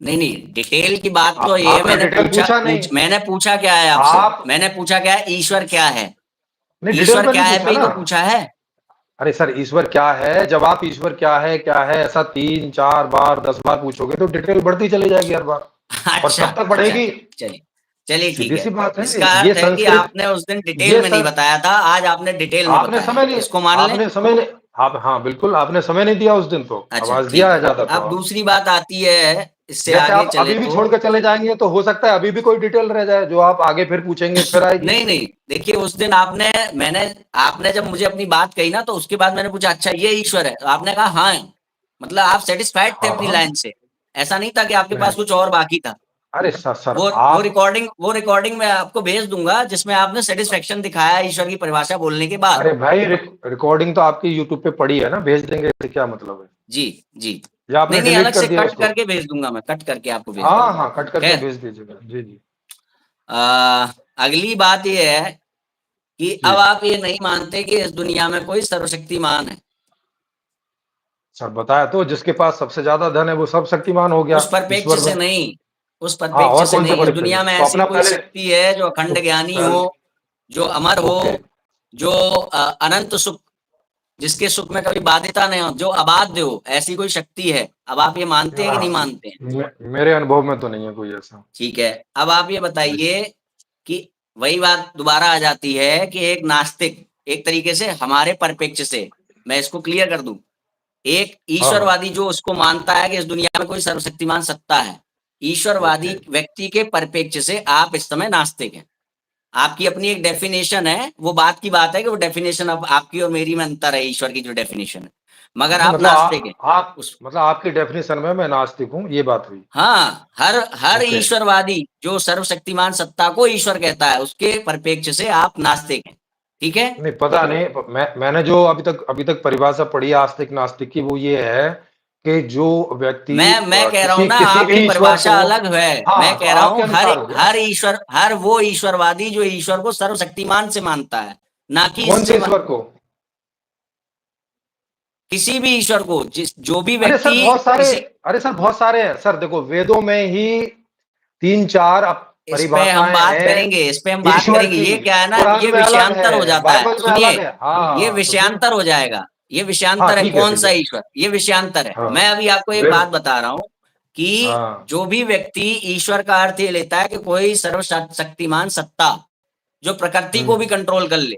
नहीं, डिटेल की बात तो ये है, आपने डिटेल पूछा नहीं। मैंने पूछा क्या है आपसे? आप मैंने पूछा क्या है? ईश्वर क्या है? नहीं, डिटेल ईश्वर पे क्या नहीं है पूछा पे ही ना। तो पूछा है। अरे सर, ईश्वर क्या है? जब आप ईश्वर क्या है ऐसा 3-4 बार 10 बार पूछोगे तो डिटेल बढ़ती चली जाएगी हर बार। और अच्छा, कब तक अच्छा, बढ़ेगी? चलिए, चलिए ठीक सीधी है। सी बात है। इसका ये अर्थ है कि संस्कृत, आपने उस दिन डिटेल ये में नहीं सं, बताया था, आज आपने डिटेल में आपने बताया है। समय नहीं, इसको मान लें? आपने समय नहीं, आप हाँ बिल्कुल, आपने समय नहीं दिया उस दिन तो। अब अच्छा, आज ठीक दिया है है। ज्यादा तो अब आप। दूसरी बात आती है, इससे जैसे आगे आप चले अभी भी तो छोड़ के चले जाएंगे तो हो सकता है अभी भी कोई डिटेल रह जाए जो आप आगे फिर पूछेंगे फिर आएगी। नहीं, नहीं, देखिए उस दिन आपने जब मुझे अपनी बात कही ना, तो उसके बाद मैंने पूछा, अच्छा ये ईश्वर है? तो आपने कहा हाँ। मतलब आप सेटिस्फाइड थे हाँ अपनी हाँ। लाइन से। ऐसा नहीं था कि आपके पास नहीं, कुछ और बाकी था। अरे सर सर वो आप, रिकॉर्डिंग मैं आपको भेज दूंगा, जिसमें आपने सेटिस्फेक्शन दिखाया ईश्वर की परिभाषा बोलने के बाद। अरे भाई रिकॉर्डिंग तो आपकी यूट्यूब पे पड़ी है ना, भेज देंगे इससे क्या मतलब है? जी, जी। या आपने नहीं, नहीं, डिलीट अलग कर से दिया कट उसको? करके भेज दूंगा, मैं कट करके आपको भेज हाँ दूंगा। हाँ, कट करके खैर, भेज दीजिएगा। जी जी। अगली बात ये है कि जी अब आप ये नहीं मानते कि इस दुनिया में कोई सर्वशक्तिमान है। सर, बताया तो, जिसके पास सबसे ज्यादा धन है वो सब शक्तिमान हो गया उस परिप्रेक्ष्य ईश्वर में। से नहीं, उस हाँ, परिप्रेक्ष्य और से कौन से नहीं, इस परिप्रेक्ष्य दुनिया में? में तो ऐसी अपना कोई पहले, शक्ति है जो तो अखंड ज्ञानी हो, पहले जो अमर हो, ओके। जो अनंत सुख, जिसके सुख में कभी बाध्यता नहीं हो, जो अबाध्य हो, ऐसी कोई शक्ति है? अब आप ये मानते हैं कि हाँ, नहीं मानते हैं? मेरे अनुभव में तो नहीं है कोई ऐसा। ठीक है। अब आप ये जी। बताइए कि वही बात दोबारा आ जाती है कि एक नास्तिक, एक तरीके से हमारे परिप्रेक्ष्य से, मैं इसको क्लियर कर दूं, एक हाँ हाँ। ईश्वरवादी जो उसको मानता है कि इस दुनिया में कोई सर्वशक्तिमान सत्ता है, ईश्वरवादी ओके। व्यक्ति के परिप्रेक्ष्य से आप इस समय नास्तिक हैं। आपकी अपनी एक डेफिनेशन है, वो बात की बात है कि वो डेफिनेशन अब आपकी और मेरी में अंतर है, ईश्वर की जो डेफिनेशन है, मगर अच्छा, आप मतलब नास्तिक हैं। आप उस मतलब आपकी डेफिनेशन में मैं नास्तिक हूँ, ये बात हुई। हाँ, हर हर ओके। ईश्वरवादी जो सर्वशक्तिमान सत्ता को ईश्वर कहता है, उसके परिप्रेक्ष्य से आप नास्तिक हैं। ठीक है? नहीं पता नहीं, मैंने जो अभी तक परिभाषा पढ़ी है आस्तिक नास्तिक की, वो ये है कि जो व्यक्ति मैं कह रहा हूं किसी ना, किसी भी आपकी ईश्वर परिभाषा को, अलग है। मैं हाँ तो कह रहा आपके हूं अनुसार हो गया। हर वो ईश्वरवादी जो ईश्वर को सर्वशक्तिमान से मानता है, ना कि कौन से इससे ईश्वर को? किसी भी ईश्वर को, जिस जो भी अरे सर व्यक्ति बहुत सारे, किसी, अरे सर बहुत सारे हैं सर, देखो वेदों में ही 3-4 इस पे हम परिभाषाएं बात हैं करेंगे, इस पे हम बात ईश्वर करेंगे। की। ये क्या है ना, कुरान ये में अलग विषयांतर हो है, जाता है। बाइबल में सुनिए, अलग है। ये हाँ तो फिर, विषयांतर हो जाएगा। ये हाँ विषयांतर है, ठीक है कौन ठीक सा है। ईश्वर, ये विषयांतर है। हाँ मैं अभी आपको एक वेद, बात बता रहा हूं कि हाँ। जो भी व्यक्ति, ईश्वर का अर्थ ये लेता है कि कोई सर्वशक्तिमान सत्ता जो प्रकृति को भी हम्म। कंट्रोल कर ले।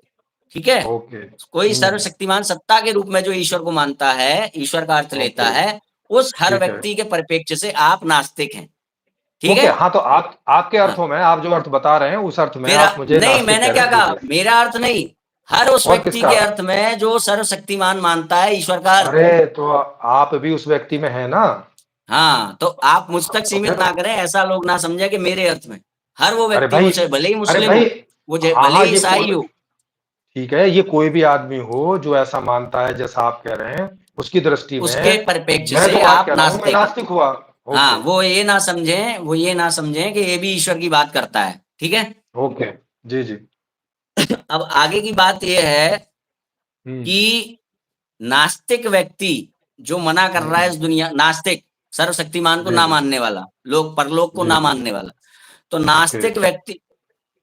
ठीक है? ओके। कोई सर्वशक्तिमान सत्ता के रूप में जो ईश्वर को मानता है, ईश्वर का अर्थ लेता ओके। है, उस हर ठीक है। व्यक्ति के परिप्रेक्ष्य से आप नास्तिक हैं। ठीक ओके, है? हाँ तो आप, आपके हाँ। अर्थों में आप जो अर्थ बता रहे हैं उस अर्थ में मेरा आप मुझे नहीं, नास्तिक मैंने कह रहे क्या हैं, ठीक कहा, है। मेरा अर्थ नहीं, हर उस और व्यक्ति किसका? के अर्थ में जो सर्वशक्तिमान मानता है ईश्वर का अर्थ। अरे तो आप भी उस व्यक्ति में है ना? हाँ, तो आप मुझ तक तो सीमित फिर, ना करें, ऐसा लोग ना समझे कि मेरे अर्थ में। हर वो अरे व्यक्ति भाई, हो, चाहे भले ही अरे मुस्लिम भाई, हो, वो हाँ भले हाँ, ही ये कोई, ईसाई हो। ठीक है, ये कोई भी आदमी हो जो ऐसा मानता है जैसा आप कह रहे हैं, उसकी दृष्टि में उसके परिप्रेक्ष्य मैं से जो बात आप कह रहा हूँ मैं नास्तिक हैं। नास्तिक हुआ। हाँ, ओके। वो ये ना समझें कि ये भी ईश्वर की बात करता है। ठीक है? ओके। जी जी। अब आगे की बात ये है हम्म। कि नास्तिक व्यक्ति जो मना कर रहा है इस दुनिया, नास्तिक, सर्वशक्तिमान को जी ना जी। मानने वाला, लोग परलोक को जी ना जी। मानने वाला, तो ओके।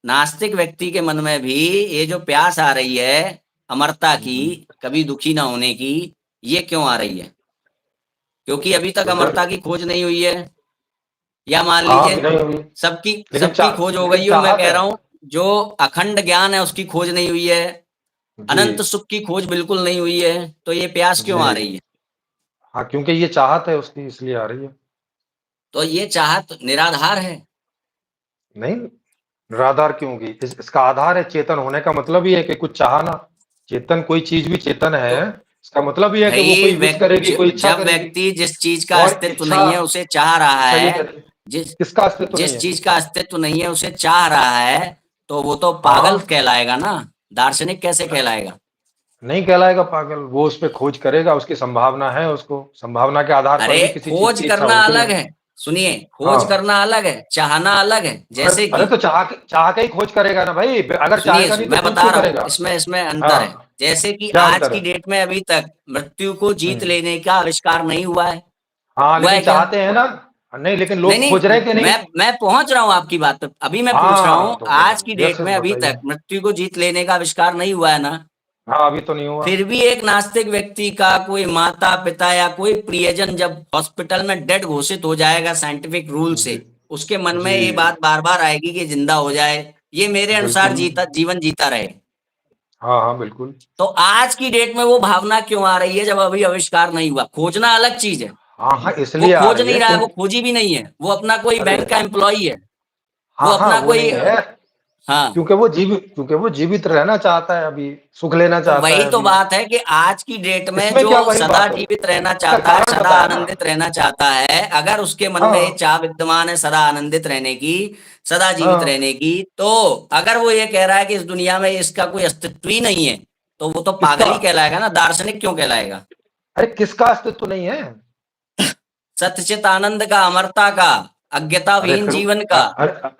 नास्तिक व्यक्ति के मन में भी ये जो प्यास आ रही है अमरता की, हम्म। कभी दुखी ना होने की, ये क्यों आ रही है? क्योंकि अभी तक तो सर, अमरता की खोज नहीं हुई है, या मान हाँ लीजिए भी नहीं हुई, सबकी लेकिन सबकी खोज हो लेकिन गई हो। मैं चाहत कह है। रहा हूं, जो अखंड ज्ञान है उसकी खोज नहीं हुई है, जी अनंत सुख की खोज बिल्कुल नहीं हुई है, तो ये प्यास क्यों जी। आ रही है? हाँ, क्योंकि ये चाहत है उसकी, इसलिए आ रही है। तो ये चाहत निराधार है। नहीं, निराधार क्यों होगी? इसका आधार है चेतन होने का, मतलब ही है कि कुछ चाहना। चेतन, कोई चीज भी चेतन तो है, इसका मतलब ही है कि वो भई कोई विश करेगी, कोई इच्छा जब करेगी। व्यक्ति जिस चीज का और अस्तित्व इच्छा, नहीं है उसे चाह रहा अच्छा ये है, कह, जिस किसका अस्तित्व नहीं जिस है? चीज का अस्तित्व नहीं है उसे चाह रहा है, तो वो तो पागल हाँ, कहलाएगा ना, दार्शनिक कैसे कहलाएगा? नहीं कहलाएगा पागल, वो उस पे खोज करेगा, उसकी संभावना है, उसको संभावना के आधार पर अरे, भी किसी चीज खोज की इच्छा करना होती अलग है। है। सुनिए, खोज हाँ। करना अलग है, चाहना अलग है। अरे जैसे अरे कि तो चाह के ही खोज करेगा ना भाई, अगर सुनिए, चाहेगा नहीं तो मैं खोज बता क्यों रहा हूँ, करेगा? इसमें अंतर है। हाँ, जैसे कि क्या आज अंतर की है? डेट में अभी तक मृत्यु को जीत हम्म। लेने का आविष्कार नहीं हुआ है। हाँ हुआ लेकिन है क्या? चाहते हैं ना। नहीं, लेकिन नहीं, लोग खोज रहे नहीं, हैं कि नहीं? मैं पहुँच रहा हूँ आपकी बात पे। अभी मैं पूछ रहा हाँ, हूँ, तो आज की यस, डेट में अभी बताइए। तक मृत्यु को जीत लेने का आविष्कार नहीं हुआ है ना, हाँ, अभी तो नहीं हुआ। फिर भी एक नास्तिक व्यक्ति का कोई माता-पिता या कोई प्रियजन जब हॉस्पिटल में डेड घोषित हो जाएगा साइंटिफिक रूल जी, से, उसके मन में जी, ये बात बार-बार आएगी कि जिंदा हो जाए, ये मेरे अनुसार बिल्कुल। जीवन जीता रहे। हाँ, हाँ, बिल्कुल। तो आज की डेट में वो भावना क्यों आ रही है जब अभी आविष्कार नहीं हुआ? खोजना अलग चीज़ है। हाँ, हाँ, वो इसलिए आ खोज रही नहीं है रहा है, वो क्योंकि खोजी भी नहीं है। वो अपना कोई अरे! बैंक का एम्प्लॉयी है। वो हाँ, हाँ, अपना वो कोई नहीं है, हाँ, क्योंकि वो जीवित रहना चाहता है अभी, सुख लेना तो चाहता वही है तो अभी। बात है कि आज की डेट में इसमें जो क्या वही सदा बात है? जीवित रहना इसका चाहता है, कारण सदा बताया ना। आनंदित रहना चाहता है, अगर उसके मन में ये हाँ, चाह विद्यमान है सदा आनंदित रहने की, सदा जीवित हाँ, रहने की, तो अगर वो ये कह रहा है कि इस दुनिया में इसका कोई अस्तित्व ही नहीं है, तो वो तो किसका? पागल ही कहलाएगा ना, दार्शनिक क्यों कहलाएगा? अरे, किसका अस्तित्व नहीं है? सत्यचित आनंद का, अमरता का, अरे अज्ञताविहीन फिर जीवन का।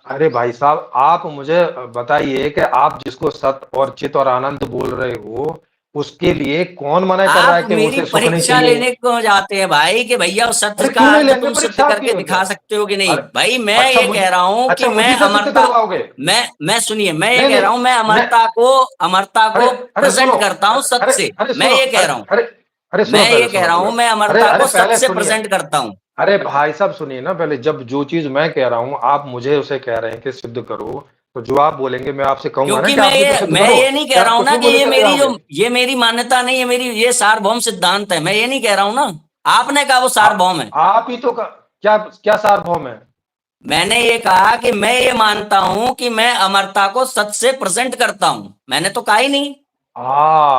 अरे भाई साहब, आप मुझे बताइए कि आप जिसको सत्य और चित और आनंद बोल रहे हो, उसके लिए कौन मना कर रहा आप है कि मेरी उसे सुख नहीं परीक्षा चाहिए? लेने क्यों जाते हैं भाई कि भैया उस सत्य अरे का क्यों नहीं अर्थ लेंगे तुम सिद्ध परीक्षा करके आपकी में क्या? दिखा सकते हो कि नहीं? अरे भाई मैं अच्छा ये मुझ कह रहा हूं कि अच्छा मैं मुझी से सिद्ध अमरता, करवाओगे? मैं सुनिए, मैं ये नहीं, कह नहीं, रहा हूं मैं मैं अमरता अरे को अरे सुनो, प्रेजेंट करता हूं सत्य अरे से। अरे मैं सुनो, ये कह अरे रहा हूं, अरे अरे सुनो मैं पहले, ये कह सुनो रहा पहले। हूं मैं अरे अमरता अरे को पहले सत्य से सुनिए। प्रेजेंट करता हूं। अरे भाई साहब सुनिए ना पहले, जब जो चीज़ मैं कह रहा हूँ, आप मुझे उसे कह रहे हैं कि सिद्ध करो, तो जो आप बोलेंगे मैं आपसे कहूँगा ना क्योंकि कि आप भी तो सिद्ध मैं करो। ये नहीं कह क्या रहा आप हूं कुछ ना भी कि बोले चले जाओगे? ये मेरी मान्यता नहीं है, मेरी ये सार्वभौम सिद्धांत है, मैं ये नहीं कह रहा हूं ना। आपने कहा वो आ सार्वभौम है। आप ही तो क्या क्या सार्वभौम है? मैंने ये कहा कि मैं ये मानता हूं कि मैं अमरता को सच से प्रेजेंट करता हूं, मैंने तो कहा ही नहीं।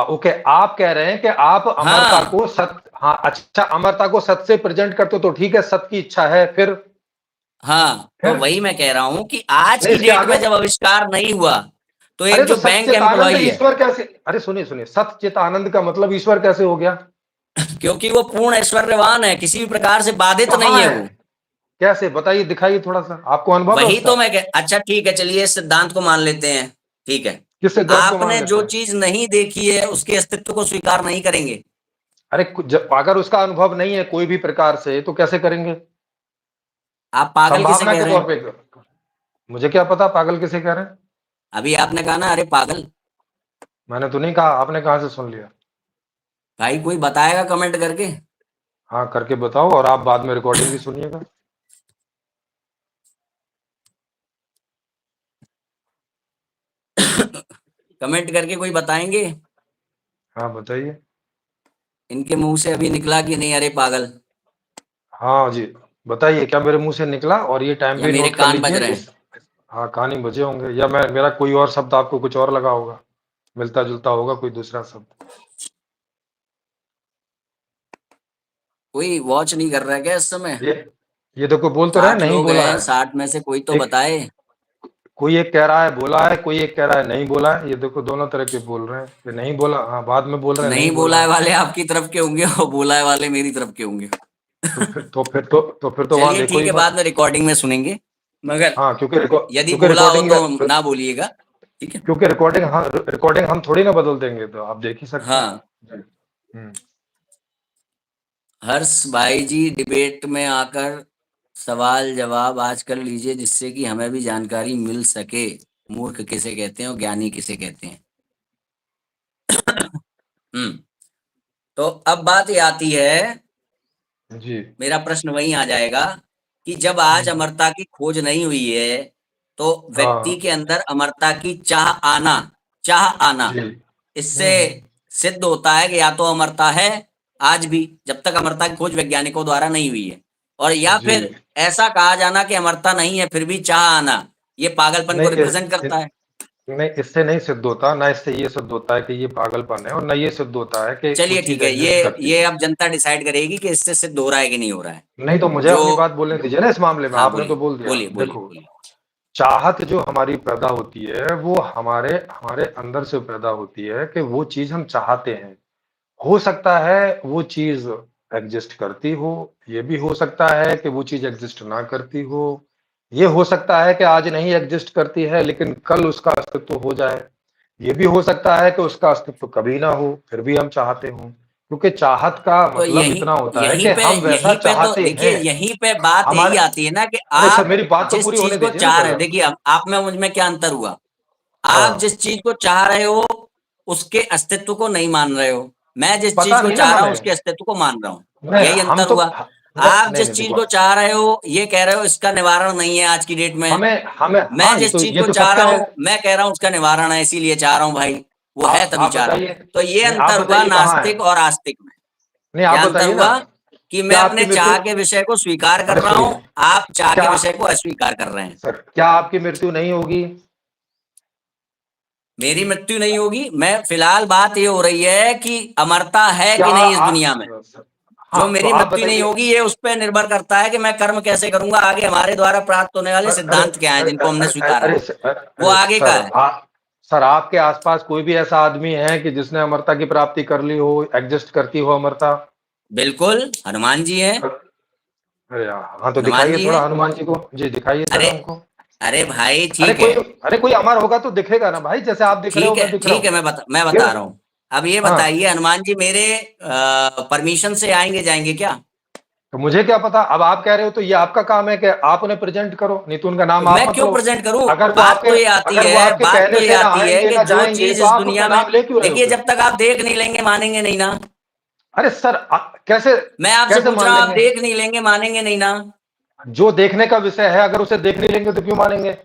ओके, आप कह रहे हैं कि आप अमरता हाँ, को सत्य, हाँ, अच्छा, अमरता को सत्य से प्रेज़ेंट करते हो तो ठीक है, सत्य की इच्छा है, हाँ, तो फिर? वही मैं कह रहा हूं कि आज नहीं, की इसके डेट आगे? में जब आविष्कार नहीं हुआ, तो अरे एक तो जो बैंक सच्चिदानंद एम्प्लॉई है, ईश्वर कैसे? अरे सुनिए, सुनिए, सच्चित आनंद का मतलब ईश्वर कैसे हो गया? क्योंकि वो पूर्ण ऐश्वर्यवान है, किसी भी प्रकार से बाधित नहीं कहाँ है है? वो। कैसे? बताइए, दिखाइए थोड़ा-सा। आपको अनुभव है वही उसका? तो मैं कह अच्छा ठीक है, चलिए इस सिद्धांत को मान लेते हैं। ठीक है, किस सिद्धांत को मान आपने लेते जो हैं? चीज नहीं देखी है उसके अस्तित्व को स्वीकार नहीं करेंगे। अरे अगर उसका अनुभव नहीं है कोई भी प्रकार से, तो कैसे करेंगे? आप पागल किसे संभावना कह के रहे तौर हैं? पे। मुझे क्या पता पागल किसे कह रहे हैं? अभी आपने कहा ना अरे पागल। मैंने तो नहीं कहा, आपने कहाँ से सुन लिया? भाई कोई बताएगा कमेंट करके? हाँ, करके बताओ और आप बाद में रिकॉर्डिंग भी सुनिएगा। कमेंट करके कोई बताएंगे? हाँ, बताइए। इनके मुंह से अभी निकला कि नहीं अरे पागल? हाँ जी, बताइए क्या मेरे मुँह से निकला, और ये टाइम या भी मेरे नोट कर कान बज लीजिए रहे हैं? इस। हाँ, कान ही बजे होंगे, या मेरा कोई और शब्द आपको कुछ और लगा होगा, मिलता-जुलता होगा कोई दूसरा शब्द। कोई वॉच नहीं कर रहा है क्या इस समय? ये ये देखो बोल तो रहा है 60 नहीं लोग बोला हैं, है। 60 में से कोई तो एक बताए। कोई एक कह रहा है बोला है, कोई एक कह रहा है नहीं बोला है। ये देखो दोनों तरह के बोल रहे हैं कि नहीं बोला, हाँ, बाद में बोल रहे हैं नहीं नहीं बोला बोला है है। वाले आपकी तरफ के होंगे और बोला है वाले मेरी तरफ के होंगे। तो फिर तो वहाँ चलिए देखो ठीक ही है, बाद मत। में रिकॉर्डिंग में सुनेंगे, मगर हाँ, यदि क्योंकि बोला हो रिकॉर्डिंग तो ना बोलिएगा। ठीक है। क्योंकि रिकॉर्डिंग हम थोड़ी ना बदल देंगे, तो आप देख ही सकते हैं। हाँ, जी। हुँ। हर्ष भाई जी डिबेट में आकर सवाल जवाब आज कर लीजिए जिससे कि हमें भी जानकारी मिल सके। मूर्ख किसे कहते हैं और ज्ञानी किसे कहते हैं? हम्म। तो अब बात ये आती है, जी। मेरा प्रश्न वहीं आ जाएगा कि जब आज हुँ। अमरता की खोज नहीं हुई है, तो व्यक्ति हाँ। के अंदर अमरता की चाह आना, जी। इससे हुँ, हुँ। सिद्ध होता है कि या तो अमरता है आज भी, जब तक अमरता की खोज वैज्ञानिकों द्वारा नहीं हुई है, और या जी। फिर ऐसा कहा जाना कि अमरता नहीं है फिर भी चाह आना, ये पागलपन को नहीं, रिप्रेजेंट करता है। नहीं, इससे नहीं सिद्ध होता, ना इससे ये सिद्ध होता है कि ये पागलपन है, और ना ये सिद्ध होता है कि वो चलिए ठीक चीज़ है, एग्ज़िस्ट करती ये है। अब जनता डिसाइड करेगी कि इससे सिद्ध हो रहा है कि नहीं हो रहा है। नहीं, तो मुझे जो अपनी बात बोलने दीजिए ना इस मामले में, हाँ आपने तो बोलिए, बोल दिया। बोलिए, बोलिए, देखो, बोलिए। चाहत जो हमारी पैदा होती है, वो हमारे हमारे अंदर से पैदा होती है कि वो चीज़ हम चाहते हैं। हो सकता है वो चीज़ एग्ज़िस्ट करती हो, ये भी हो सकता है कि वो चीज़ एग्ज़िस्ट ना करती हो। ये हो सकता है कि आज नहीं एग्ज़िस्ट करती है, लेकिन कल उसका अस्तित्व हो जाए। ये भी हो सकता है कि उसका अस्तित्व कभी ना हो, फिर भी हम चाहते हों। क्योंकि चाहत का तो मतलब इतना होता है कि हम वैसा यहीं पे तो चाहते देखिए, हैं। यहीं पे बात हमारे यही आती है ना कि अरे सर, आप मेरी बात तो जिस पूरी चीज होने को दीजिए ना चाह रहे पहले। हो, देखिए आप में मुझ में क्या अंतर हुआ। आप हाँ, जिस चीज को चाह रहे हो उसके अस्तित्व को नहीं मान रहे हो, मैं जिस चीज पता को नहीं ना चाह रहा हूँ हमें। उसके अस्तित्व को मान रहा हूँ। नहीं, यही हम अंतर तो हुआ। नहीं, आप नहीं, जिस नहीं, चीज देखो, को चाह रहे हो ये कह रहे हो इसका निवारण नहीं है आज की डेट में। हमें हमें मैं हाँ, जिस चीज ये को तो चाह सत्य रहा है। हूँ मैं कह रहा हूँ उसका निवारण है, इसीलिए चाह रहा हूँ भाई। वो है तभी आप चाह रहा हूँ। बताइए। तो ये नहीं, आप अंतर हुआ बताइए कहाँ है? नास्तिक और आस्तिक में। नहीं, आप क्या अंतर बताइए ना। हुआ कि मैं क्या अपने आपकी मृत्यु चाह के विषय को स्वीकार कर अरे रहा सुनिए, हूँ, आप चाह के क्या विषय को अस्वीकार कर रहे हैं। सर, क्या आपकी मृत्यु नहीं होगी? मेरी मृत्यु नहीं होगी। मैं फिलहाल बात ये हो रही है कि अमरता है क्या कि नहीं इस दुनिया में। आप जो हाँ, तो मेरी आप मृत्यु नहीं बताइए। होगी ये उस पर निर्भर करता है कि मैं कर्म कैसे करूंगा, आगे हमारे द्वारा प्राप्त होने वाले अरे सिद्धांत क्या हैं अरे जिनको हमने अरे स्वीकारा अरे है। वो अरे आगे का सर, है। सर, आपके आसपास कोई भी ऐसा आदमी है कि जिसने अमरता की प्राप्ति कर ली हो, एग्जिस्ट करती हो अमरता? बिल्कुल, हनुमान जी हैं। अरे यार, हाँ, तो हनुमान दिखाइए जी थोड़ा हैं। हनुमान जी को, जी दिखाइए अरे जरा हमको। अरे भाई अरे ठीक कोई है। अरे कोई अमर होगा तो दिखेगा ना भाई, जैसे आप दिख रहे हो, मैं दिख रहा ठीक है, हूँ। मैं फिर बता रहा हूँ। अब ये हाँ, बताइए, हनुमान जी मेरे परमिशन से आएंगे जाएंगे क्या? तो मुझे क्या पता, अब आप कह रहे हो तो ये आपका काम है कि आप उन्हें प्रेजेंट करो, नहीं तो उनका तो नाम आप मैं मत क्यों लो। प्रेजेंट करूं? अगर वो बात आपके तो ये आती अगर वो है, आपके कहने से ना आएंगे कि ना जो जाएंगे चीज तो इस आप उनका दुनिया में, नाम ले क्यों रहे हो देखिए फिर? जब तक आप देख नहीं लेंगे मानेंगे नहीं ना। अरे सर, कैसे मैं आपसे कैसे पूछ मान रहा हूँ, आप लेंगे? देख नहीं लेंगे मानेंगे नहीं ना। जो देखने का विषय है, अगर उसे देख नहीं लेंगे तो क्यों मानेंगे?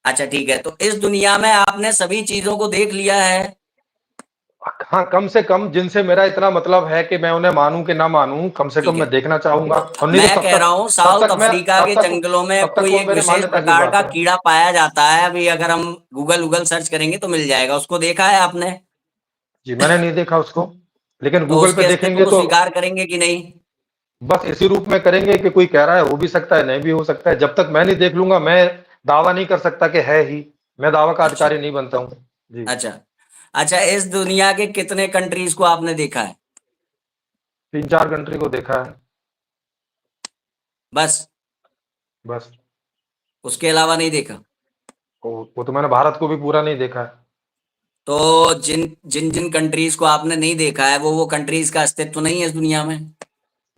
अच्छा ठीक है, तो इस दुनिया में आपने सभी चीजों को देख लिया है। हाँ, कम से कम जिनसे मेरा इतना मतलब है कि मैं उन्हें मानूं कि ना मानूं, कम से कम ठीक है, मैं देखना चाहूंगा, तो और नहीं तो मैं कह रहा हूँ साउथ अफ्रीका के जंगलों में तब तक कोई वो एक मेरे विशेष मान्यता की प्रकार बात का है। कीड़ा पाया जाता है, अभी अगर हम गूगल गूगल सर्च करेंगे तो मिल जाएगा, उसको देखा है आपने? जी, मैंने नहीं देखा उसको, लेकिन तो गूगल पे उसके अस्तित्व देखेंगे को तो स्वीकार करेंगे कि नहीं? बस इसी रूप में करेंगे कि कोई कह रहा है, हो भी सकता है, नहीं भी हो सकता है। जब तक मैं नहीं देख लूंगा, मैं दावा नहीं कर सकता कि है ही। मैं दावा का अच्छा अधिकारी नहीं बनता हूँ। जी। अच्छा अच्छा, इस दुनिया के कितने कंट्रीज को आपने देखा है? 3-4 कंट्री को देखा है। बस? बस। उसके अलावा नहीं देखा? वो तो मैंने भारत को भी पूरा नहीं देखा है। तो जिन जिन जिन कंट्रीज को आपने नहीं देखा है वो कंट्रीज का अस्तित्व नहीं है इस दुनिया में?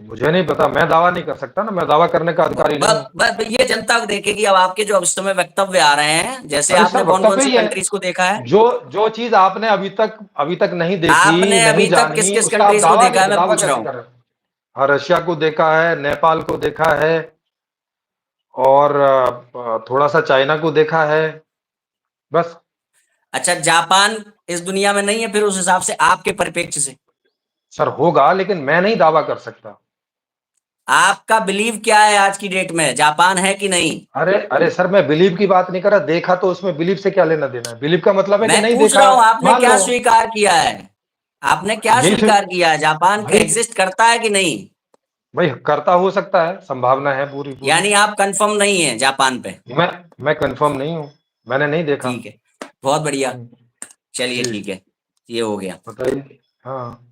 मुझे नहीं पता, मैं दावा नहीं कर सकता ना, मैं दावा करने का अधिकारी नहीं हूँ। ये जनता को देखेगी। अब आपके जो अब इस समय वक्तव्य आ रहे हैं, जैसे अरे आपने सर, कौन कौन वक्तव्य सी ही है। कंट्रीज को देखा है? जो जो चीज आपने अभी तक नहीं देखी, आपने नहीं अभी तक किस जानी, किस उसका आप कंट्रीज को देखा है, मैं दावा पूछ रहा कैसे हूँ। कर रहे हैं? हाँ, रशिया को देखा है, नेपाल को देखा है, और थोड़ा सा चाइना को देखा है। बस। अच्छा, जापान इस दुनिया में नहीं है फिर उस हिसाब से आपके परिप्रेक्ष्य से? सर, होगा, लेकिन मैं नहीं दावा कर सकता। आपका बिलीव क्या है आज की डेट में, जापान है कि नहीं? अरे अरे सर, मैं बिलीव की बात नहीं कर रहा, देखा तो उसमें बिलीव से क्या लेना देना है? बिलीव का मतलब है कि मैं नहीं पूछ देखा, रहा हूं आपने मान क्या लो। स्वीकार किया है। आपने क्या यही स्वीकार किया है, जापान भाई एग्जिस्ट करता है कि नहीं? भाई, करता हो सकता है, संभावना है पूरी पूरी। यानी आप कंफर्म नहीं है जापान पे? मैं मैं कंफर्म नहीं हूँ, मैंने नहीं देखा। ठीक है, बहुत बढ़िया। हम्म, चलिए जी, ठीक है, ये हो गया। बताइए। हाँ,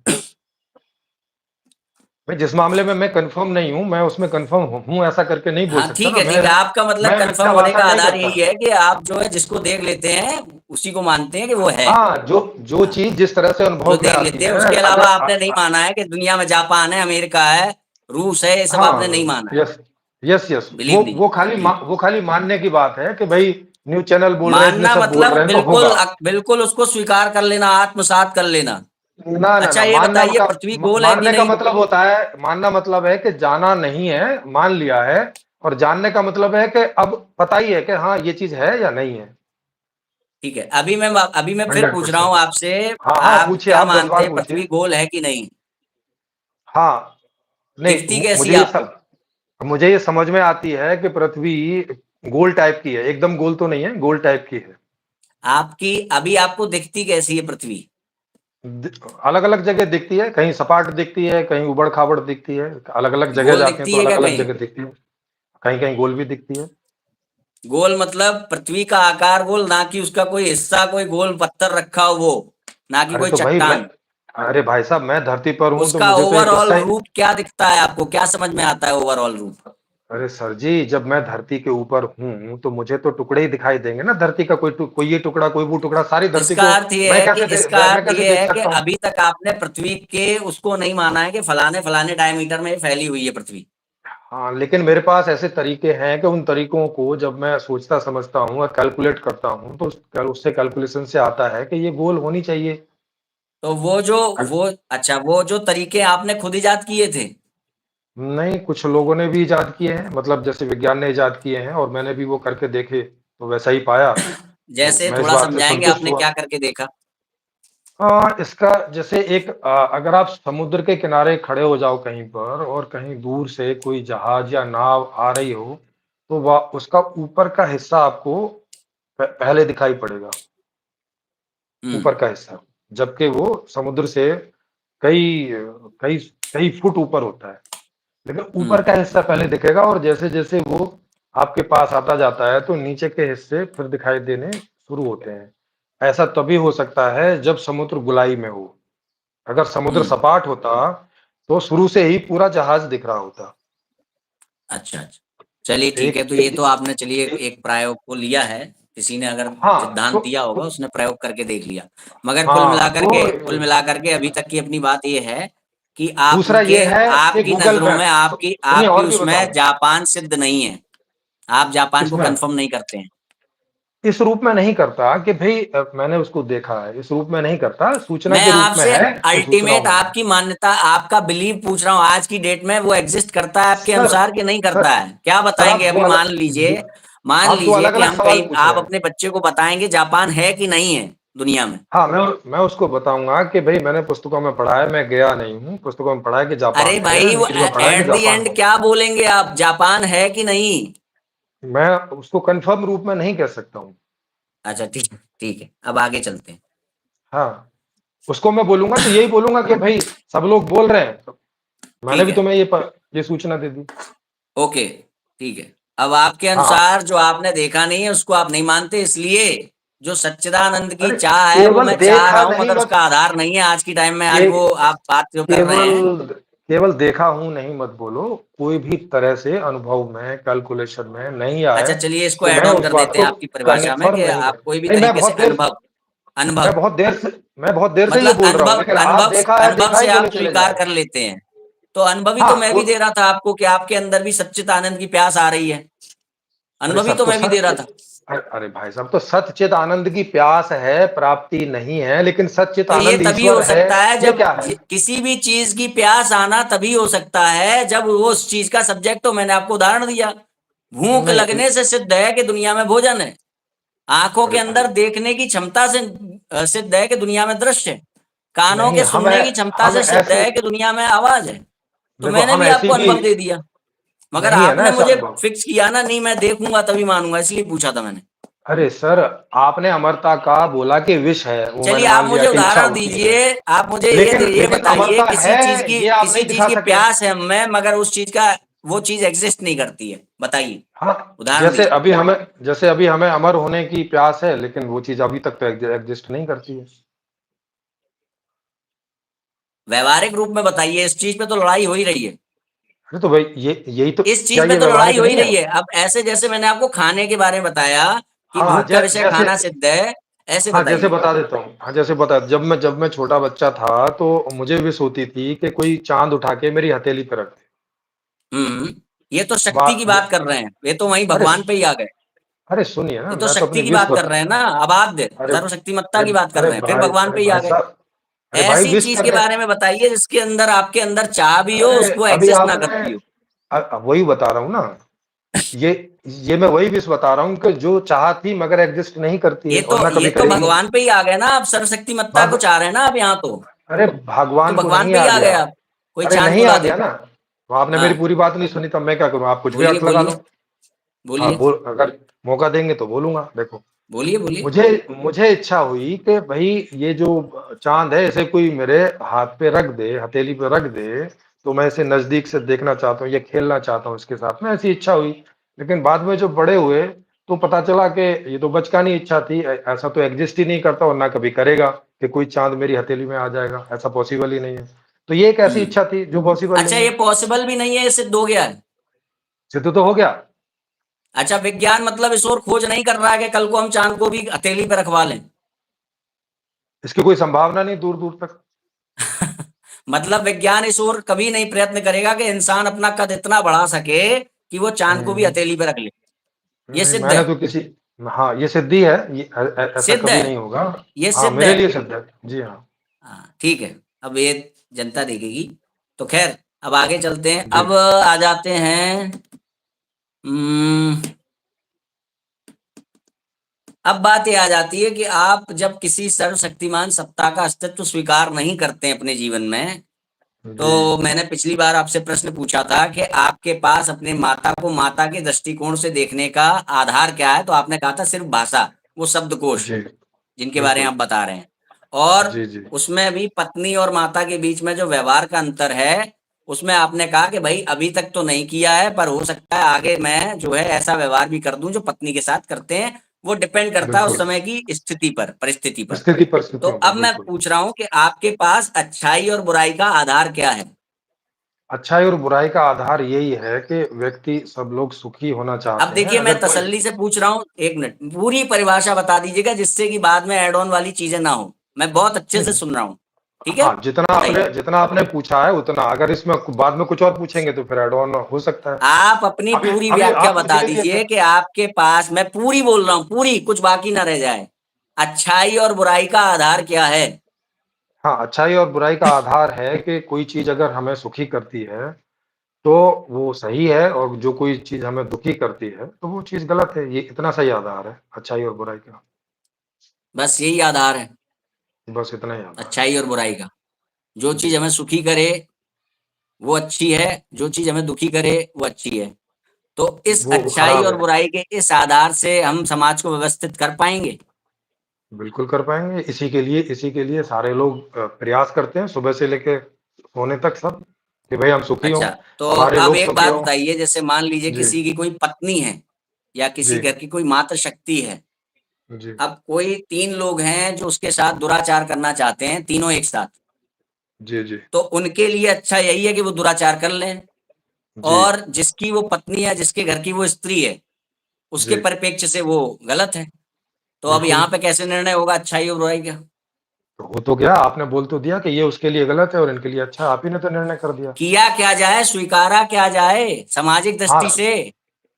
मैं जिस मामले में मैं कंफर्म नहीं हूँ, मैं उसमें कंफर्म हूँ, ऐसा करके नहीं बोल हाँ सकता ना मैं। ठीक है, आपका मतलब मैं कंफर्म मिथ्या होने का भाषण नहीं आधार करता। यही है कि आप जो है जिसको देख लेते हैं उसी को मानते हैं कि वो है। हाँ, जो जो हाँ, चीज जिस तरह से जो अनुभव में देख आती लेते हैं, है, उसके अगर अलावा आपने नहीं माना है कि दुनिया में जापान है, अमेरिका है, रूस है, ये सब आपने नहीं हाँ, माना है। यस, यस, यस, बिलीव नहीं। जी। वो खाली मानने की बात है कि भाई न्यूज़ चैनल बोल रहे हैं, इतने मानना सब बोल मतलब रहे हैं तो बिल्कुल होगा। बिल्कुल उसको स्वीकार कर लेना, आत्मसात कर लेना। ना, ना, अच्छा ना, ये बताइए, पृथ्वी गोल है कि मानने का नहीं? मतलब होता है, मानना मतलब है कि जाना नहीं है, मान लिया है। और जानने का मतलब है कि अब पता ही है कि हाँ, ये चीज है या नहीं है। ठीक है, अभी मैं फिर पूछ रहा हूं 100%। आपसे। हाँ, हाँ, आप पूछिए, क्या आप 10 मानते बार हैं, पूछिए। पृथ्वी गोल है कि नहीं? हाँ, नहीं, दिखती कैसी मुझे है ये आपको? मुझे ये समझ में आती है कि पृथ्वी गोल टाइप की है, एकदम गोल तो नहीं है, गोल टाइप की है। आपकी अभी आपको दिखती कैसी है पृथ्वी? अलग अलग जगह दिखती है, कहीं सपाट दिखती है, कहीं उबड़ खाबड़ दिखती है। अलग अलग जगह गोल जाते हैं दिखती तो है अलग क्या अलग कहीं? जगह दिखती है। कहीं कहीं गोल भी दिखती है। गोल मतलब पृथ्वी का आकार गोल, ना कि उसका कोई हिस्सा, कोई गोल पत्थर रखा हो वो, ना कि अरे कोई तो भाई मैं चट्टान। अरे भाई साहब, मैं धरती पर हूं तो उसका मुझे तो एक ओवरऑल हिस्सा ही। रूप क्या दिखता है आपको, क्या समझ में आता है ओवरऑल रूप? अरे सर जी, जब मैं धरती के ऊपर हूँ, तो मुझे तो टुकड़े ही दिखाई देंगे ना धरती का, कोई ये टुकड़ा, कोई वो टुकड़ा, सारी धरती इसका को अर्थ ये है कि इसका मैं अर्थ कैसे ये देख है कि सकता हूँ? अभी तक आपने पृथ्वी के उसको नहीं माना है कि फलाने फलाने डायमीटर में ये फैली हुई है पृथ्वी। हाँ, लेकिन मेरे पास ऐसे तरीके हैं कि उन तरीकों को जब मैं सोचता समझता हूँ और कैलकुलेट करता हूँ, तो उससे कैलकुलेशन से आता है कि ये गोल होनी चाहिए। तो वो जो वो अच्छा, वो जो तरीके आपने खुद इजाद किए थे? नहीं, कुछ लोगों ने भी इजाद किए हैं, मतलब जैसे विज्ञान ने इजाद किए हैं और मैंने भी वो करके देखे, तो वैसा ही पाया, तो जैसे मैं इस थोड़ा बात से समझाएंगे संतुष्ट आपने हुआ। क्या करके देखा? इसका जैसे अगर आप समुद्र के किनारे खड़े हो जाओ कहीं पर और कहीं दूर से कोई जहाज या नाव आ रही हो, तो वह उसका ऊपर का हिस्सा आपको पहले दिखाई पड़ेगा, हम्म। ऊपर का हिस्सा, जबकि वो समुद्र से कई कई कई फुट ऊपर होता है। लेकिन ऊपर हम्म। का हिस्सा पहले दिखेगा और जैसे-जैसे वो आपके पास आता जाता है, तो नीचे के हिस्से फिर दिखाई देने शुरू होते हैं। ऐसा तभी हो सकता है जब समुद्र गुलाई में हो। अगर समुद्र हम्म। सपाट होता, तो शुरू से ही पूरा जहाज दिख रहा होता। अच्छा, अच्छा। चलिए ठीक है, एक तो ये एक तो आपने चलिए एक एक प्रयोग को लिया है, किसी ने अगर हाँ, सिद्धांत दिया होगा उसने प्रयोग करके देख लिया। मगर हाँ, कुल मिलाकर के अभी तक की अपनी बात ये है कि दूसरा आपके ये है कि आपकी गूगल नज़रों में मैप आपकी सुनिए आपकी और भी उसमें बताऊँ, जापान सिद्ध नहीं है। आप जापान को किसमें? कन्फर्म नहीं करते हैं। इस रूप में नहीं करता कि भई मैंने उसको देखा है, इस रूप में नहीं करता, सूचना मैं के रूप में आपसे है कि सोच रहा अल्टीमेट हूँ मैं। आपकी मान्यता, आपका बिलीव पूछ रहा हूँ, आज की डेट में वो एग्जिस्ट करता है आपके सर अनुसार कि नहीं सर करता है? क्या सर बताएंगे? अभी मान आप 2 लीजिए कि अलग-अलग हम सवाल कहीं, पूछ रहे आप हैं। अपने बच्चे को बताएंगे जापान है कि नहीं है दुनिया में। हाँ, मैं उसको बताऊँगा कि भई मैंने पुस्तकों में पढ़ा है, मैं गया नहीं हूँ, पुस्तकों में पढ़ा है कि जापान अरे है, भाई, वो न्यूज़ में पढ़ा है कि एट द जापान एंड है। क्या बोलेंगे आप, जापान है कि नहीं? मैं उसको कन्फर्म रूप में नहीं कह सकता हूँ। अच्छा ठीक है, ठीक है, अब आगे चलते हैं। हाँ, उसको मैं बोलूँगा तो यही बोलूँगा कि भई सब लोग बोल रहे हैं, तो मैंने ठीक भी है, तुम्हें ये सूचना दे दी। ओके, ठीक है। अब आपके हाँ, अनुसार जो आपने देखा नहीं है उसको आप नहीं मानते, इसलिए जो सच्चिदानंद की अरे चाह है वो केवल मैं चाह रहा देखा हूँ, नहीं मगर मत उसका आधार नहीं है आज की टाइम में, आज के वो आप बात जो कर रहे हैं। केवल केवल देखा हूँ नहीं मत बोलो, कोई भी तरह से अनुभव में, कैलकुलेशन में नहीं आए, अच्छा चलिए, इसको तो ऐड मैं ऑन उस कर बात देते हैं को आपकी परिभाषा में कन्फर्म कि नहीं कर आप कोई भी नहीं तरीके से अनुभव, मैं अनुभव बहुत देर से ये मतलब बोल रहा हूँ, अनुभव लेकिन आप अनुभव अनुभव देखा से ही बोले आप चले जा स्वीकार रहे कर हैं। लेते हैं। तो अनुभवी तो हाँ, मैं वो भी दे रहा था आपको कि आपके अंदर भी सच्चिदानंद की प्यास आ रही है। अरे अनुभवी सब तो तो मैं भी दे रहा सत्य था। अरे भाई साहब तो सच्चित आनंद की प्यास है, प्राप्ति नहीं है, लेकिन सच्चित तो ये आनंद तभी ईश्वर हो है, सकता है ये जब क्या है? किसी भी चीज की प्यास आना तभी हो सकता है जब वो उस चीज का सब्जेक्ट, तो मैंने आपको उदाहरण दिया। भूख नहीं, लगने से सिद्ध है कि दुनिया में भोजन है। आंखों के अरे अंदर भाई देखने की क्षमता से सिद्ध है कि दुनिया में दृश्य है। कानों नहीं के सुनने की क्षमता हम से सिद्ध ऐसे है कि दुनिया में आवाज है। तो देखो मैंने हम भी ऐसी आपको भी अनुभव दे दिया। मगर नहीं है ना आपने ऐसा मुझे अनुभव। फिक्स किया ना, नहीं मैं देखूंगा तभी मानूंगा, इसलिए पूछा था मैंने। अरे सर, आपने अमरता का बोला कि विष है, वो चलिए मैंने आप मान लिया मुझे कि इच्छा उदाहरण होती है। दीजिए। आप मुझे ये लेकिन बताइए, अमरता है, ये आप किसी नहीं चीज दिखा की सके। प्यास है हमें, मगर उस चीज का, वो चीज एग्जिस्ट नहीं करती है, बताइए, हाँ, उदाहरण दीजिए। जैसे अभी हमें अमर होने की प्यास है, लेकिन वो चीज़ अभी तक तो एग्ज़िस्ट नहीं करती है। व्यवहारिक रूप में बताइए, इस चीज पे तो लड़ाई हो ही रही है। अरे तो भाई ये यही तो इस क्या चीज पे ये तो लड़ाई व्यावहारिक हो ही नहीं है? रही है। अब ऐसे जैसे मैंने आपको खाने के बारे में बताया कि हाँ, भूख का विषय जैसे खाना सिद्ध है, ऐसे हाँ, जैसे बताइए। बता देता हूँ। हाँ, जैसे बता जब मैं छोटा बच्चा था, तो मुझे विश होती थी कि कोई चाँद उठा के मेरी हथेली पे रख दे। हम्म। ये तो शक्ति की बा बात कर रहे हैं, ये तो वहीं अरे भगवान पे ही आ गए। अरे सुनिए ना, ये तो मैं तो शक्ति अपनी की विश बात कर बता रहे हैं ना, अबाध्य अरे सर्वशक्तिमत्ता की बात कर रहे हैं, फिर भगवान पे अरे ही आ भाई गए। साहब अरे भाई ऐसी विश चीज के करने बारे में बताइए जिसके अंदर, आपके अंदर चाह भी हो, अरे उसको अभी एग्जिस्ट ना आपने करती हो। वही बता रहा हूँ ना, ये ये मैं वही विश बता रहा हूँ कि जो चाह थी मगर एग्ज़िस्ट नहीं करती है और ना ये कभी तो करेगी। भगवान पे ही आ गए ना, आप सर्वशक्तिमत्ता को भग चाह रहे हैं ना आप यहाँ तो। अरे तो भगवान को भगवान नहीं पे ही आ आ गया। गए आप, कोई अरे चांद नहीं खुदा आ दे। गया ना, तो आपने मेरी हाँ, पूरी बात नहीं सुनी तब मैं क्या करूँ? आप कुछ भी बोलिए अर्थ लगा बोलिए, लो। हाँ, बोलिए बोल अगर मौका देंगे तो बोलूँगा, देखो। बोलिए बोलिए। मुझे इच्छा हुई कि भई ये जो चाँद है इसे कोई मेरे हाथ पे रख दे, हथेली पे रख दे, तो मैं इसे नज़दीक से देखना चाहता हूँ या खेलना चाहता हूँ इसके साथ में, ऐसी इच्छा हुई। लेकिन बाद में जब बड़े हुए, तो पता चला कि ये तो बचकानी इच्छा थी, ऐसा तो एग्ज़िस्ट ही नहीं करता और ना कभी करेगा कि कोई चाँद मेरी हथेली में आ जाएगा, ऐसा पॉसिबल ही नहीं है। तो ये एक ऐसी हम्म। इच्छा थी जो पॉसिबल अच्छा, नहीं ये है। पॉसिबल भी नहीं है, ये सिद्ध हो गया है। सिद्ध तो हो गया। अच्छा, विज्ञान मतलब इस ओर खोज नहीं कर रहा है कि कल को हम चांद को भी हथेली पे रखवा लें। इसकी कोई संभावना नहीं दूर दूर तक। मतलब विज्ञान इस ओर कभी नहीं प्रयत्न करेगा कि इंसान अपना कद इतना बढ़ा सके कि वो चांद को भी हम्म। हथेली पे रख ले। ये नहीं, सिद्ध मैंने है। तो किसी, हाँ ये सिद्धि है, ये ऐसा सिद्ध कभी है। नहीं होगा। ये हाँ सिद्ध मेरे है। लिए सिद्ध है, जी हाँ। हाँ ठीक है। अब ये जनता देखेगी। तो खैर, अब आगे चलते हैं। जी अब आ जाते हैं। अब बात ये आ जाती है कि आप जब किसी सर्वशक्तिमान सत्ता का अस्तित्व स्वीकार नहीं करते हैं अपने जीवन में, जी तो मैंने पिछली बार आपसे प्रश्न पूछा था कि आपके पास अपने माता को माता के दृष्टिकोण से देखने का आधार क्या है, तो आपने कहा था सिर्फ भाषा, वो शब्दकोश जी। जिनके बारे में बिल्कुल। आप बता रहे हैं। और जी जी। उसमें भी पत्नी और माता के बीच में जो व्यवहार का अंतर है, उसमें आपने कहा कि भाई अभी तक तो नहीं किया है, पर हो सकता है आगे मैं जो है ऐसा व्यवहार भी कर दूं जो पत्नी के साथ करते हैं। वो डिपेंड करता है उस बिल्कुल। समय की स्थिति पर, परिस्थिति पर। स्थिति तो परिस्थितियों पर, अब मैं बिल्कुल। पूछ रहा हूं कि आपके पास अच्छाई और बुराई का आधार क्या है? अच्छाई और बुराई का आधार यही है कि व्यक्ति, सब लोग सुखी होना अब चाहते हैं, देखिए, मैं अगर कोई। तसल्ली से पूछ रहा हूँ, एक मिनट, पूरी परिभाषा बता दीजिएगा जिससे कि बाद में एड ऑन वाली चीजें ना हो। मैं बहुत अच्छे से नहीं, सुन रहा हूँ। ठीक है, हाँ बताइए। जितना आपने पूछा है उतना, अगर इसमें बाद में कुछ और पूछेंगे तो फिर ऐड ऑन हो सकता है। आप अपनी अभी पूरी अभी व्याख्या आप पूछ बता लीजिए दीजिए फिर। कि आपके पास, मैं पूरी बोल रहा हूँ, पूरी, कुछ बाकी ना रह जाए। अच्छाई और बुराई का आधार क्या है? हाँ, अच्छाई और बुराई का आधार है कि कोई चीज़ अगर हमें सुखी करती है, तो वो सही है, और जो कोई चीज़ हमें दुखी करती है, तो वो चीज़ गलत है। ये इतना सही आधार है अच्छाई और बुराई का। बस यही आधार है बस इतना ही आधार है। अच्छाई और बुराई का। जो चीज जी। हमें सुखी करे वो अच्छी है, जो चीज हमें दुखी करे वो अच्छी है। तो इस वो अच्छाई खराब और है। बुराई के इस आधार से हम समाज को व्यवस्थित कर पाएंगे? बिल्कुल कर पाएँगे। इसी के लिए सारे लोग प्रयास करते हैं सुबह से लेके सोने तक सब, कि भई हम सुखी हों, अच्छा, तो हमारे अब लोग एक सुखी बात हों। बताइए, जैसे मान लीजिए जी, किसी की कोई पत्नी है या जी, किसी घर की कोई मातृशक्ति है। जी, अब कोई 3 लोग हैं जो उसके साथ दुराचार करना चाहते हैं, तीनों एक साथ। जी, जी, तो उनके लिए अच्छा यही है कि वो दुराचार कर लें, जी, और जिसकी वो पत्नी है, जिसके घर की वो स्त्री है, उसके जी, परिप्रेक्ष्य से वो गलत है। तो अब बिल्कुल। यहाँ पे कैसे निर्णय होगा अच्छाई और बुराई का? तो हो तो गया, आपने बोल तो दिया कि ये उसके लिए गलत है और इनके लिए अच्छा है, आप ही ने तो निर्णय कर दिया। किया क्या जाए, स्वीकारा क्या जाए सामाजिक दृष्टि हाँ, से?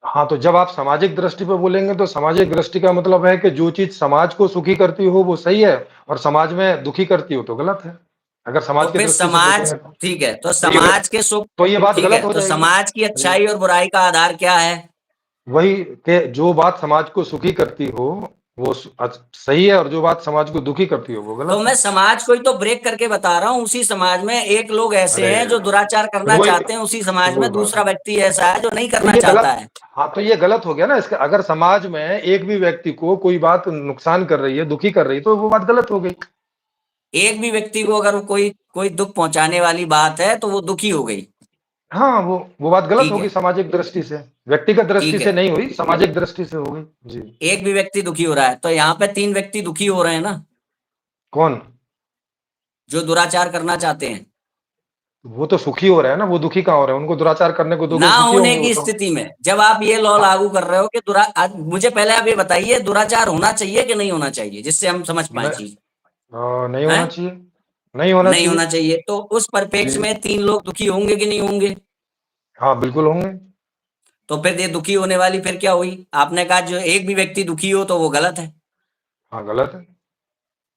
हाँ, तो जब आप सामाजिक दृष्टि पे बोलेंगे तो सामाजिक दृष्टि का मतलब है कि जो चीज़ समाज को सुखी करती हो वो सही है, और समाज में दुखी करती हो तो गलत है। अगर तो समाज की फिर दृष्टि से समाज, देखेंगे तो। ठीक है, तो तो ये ग समाज के सुख, तो ये बात ठीक गलत है, हो तो जाएगी। समाज की जी। अच्छाई और बुराई का आधार क्या है? वही कि जो बात समाज को सुखी करती हो, वो सही है, और जो बात समाज को दुखी करती हो वो तो गलत मैं है। समाज को ही तो ब्रेक करके बता रहा हूँ। उसी समाज में एक लोग ऐसे अरे हैं जो यार! दुराचार फिर करना वही, चाहते हैं, उसी समाज वही में बात दूसरा है। व्यक्ति ऐसा है जो नहीं तो करना ये चाहता गलत, है। हाँ, तो ये गलत हो गया ना, इसका अगर समाज में एक भी व्यक्ति को कोई बात नुकसान कर रही है, दुखी कर रही है, तो वो बात गलत हो गई। एक भी व्यक्ति को अगर कोई कोई दुख पहुंचाने वाली बात है तो वो दुखी हो गई। हाँ, वो बात गलत ठीक होगी है, सामाजिक दृष्टि से। व्यक्तिगत दृष्टि ठीक से है। नहीं हुई, सामाजिक दृष्टि से हो गई। जी। एक भी व्यक्ति दुखी हो रहा है, तो यहाँ पे 3 व्यक्ति दुखी हो रहे हैं ना, कौन? जो दुराचार करना चाहते हैं। वो तो सुखी हो रहे हैं ना, वो दुखी कहाँ हो रहे हैं? उनको दुराचार करने को दोगे ना तो सुखी होने होंगे वो की तो। स्थिति में जब आप ये लॉ हाँ, लागू कर रहे हो कि मुझे पहले आप ये बताइए, दुराचार होना चाहिए कि नहीं होना चाहिए, जिससे हम समझ पाए मैं चीज नहीं है। होना चाहिए, नहीं होना नहीं चाहिए। होना चाहिए, तो उस जी। परिप्रेक्ष्य में 3 लोग दुखी होंगे कि नहीं होंगे? हाँ, बिल्कुल होंगे। तो फिर ये दुखी होने वाली फिर क्या हुई? आपने कहा जो एक भी व्यक्ति दुखी हो तो वो गलत है। हाँ, गलत है।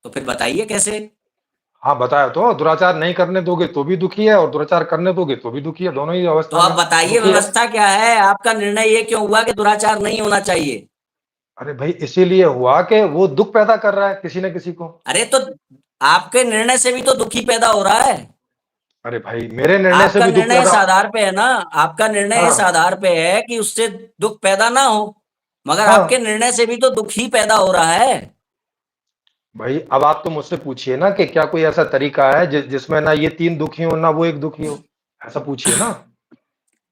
तो फिर बताइए कैसे? हाँ, बताया तो, दुराचार नहीं करने दोगे तो भी दुखी है, और दुराचार करने दोगे तो भी दुखी है, दोनों ही तो अवस्था आप में बताइए दुखी है। व्यवस्था क्या है? आपका निर्णय ये क्यों हुआ कि दुराचार नहीं होना चाहिए? अरे भाई, इसीलिए हुआ कि वो दुःख पैदा कर रहा है किसी न किसी को। अरे तो आपके निर्णय से भी तो दुखी पैदा हो रहा है। अरे भाई, मेरे निर्णय से आपका भी दुःख निर्णय पैदा। इस आधार पे है ना, आपका निर्णय इस हाँ, आधार पे है कि उससे दुख पैदा ना हो, मगर आपके हाँ। निर्णय से भी तो दुख ही पैदा हो रहा है। भाई, अब आप तो मुझसे पूछिए ना कि क्या कोई ऐसा तरीका है जिसमें ना ये 3 दुखी हो, ना वो 1 दुखी हो? ऐसा पूछिए ना।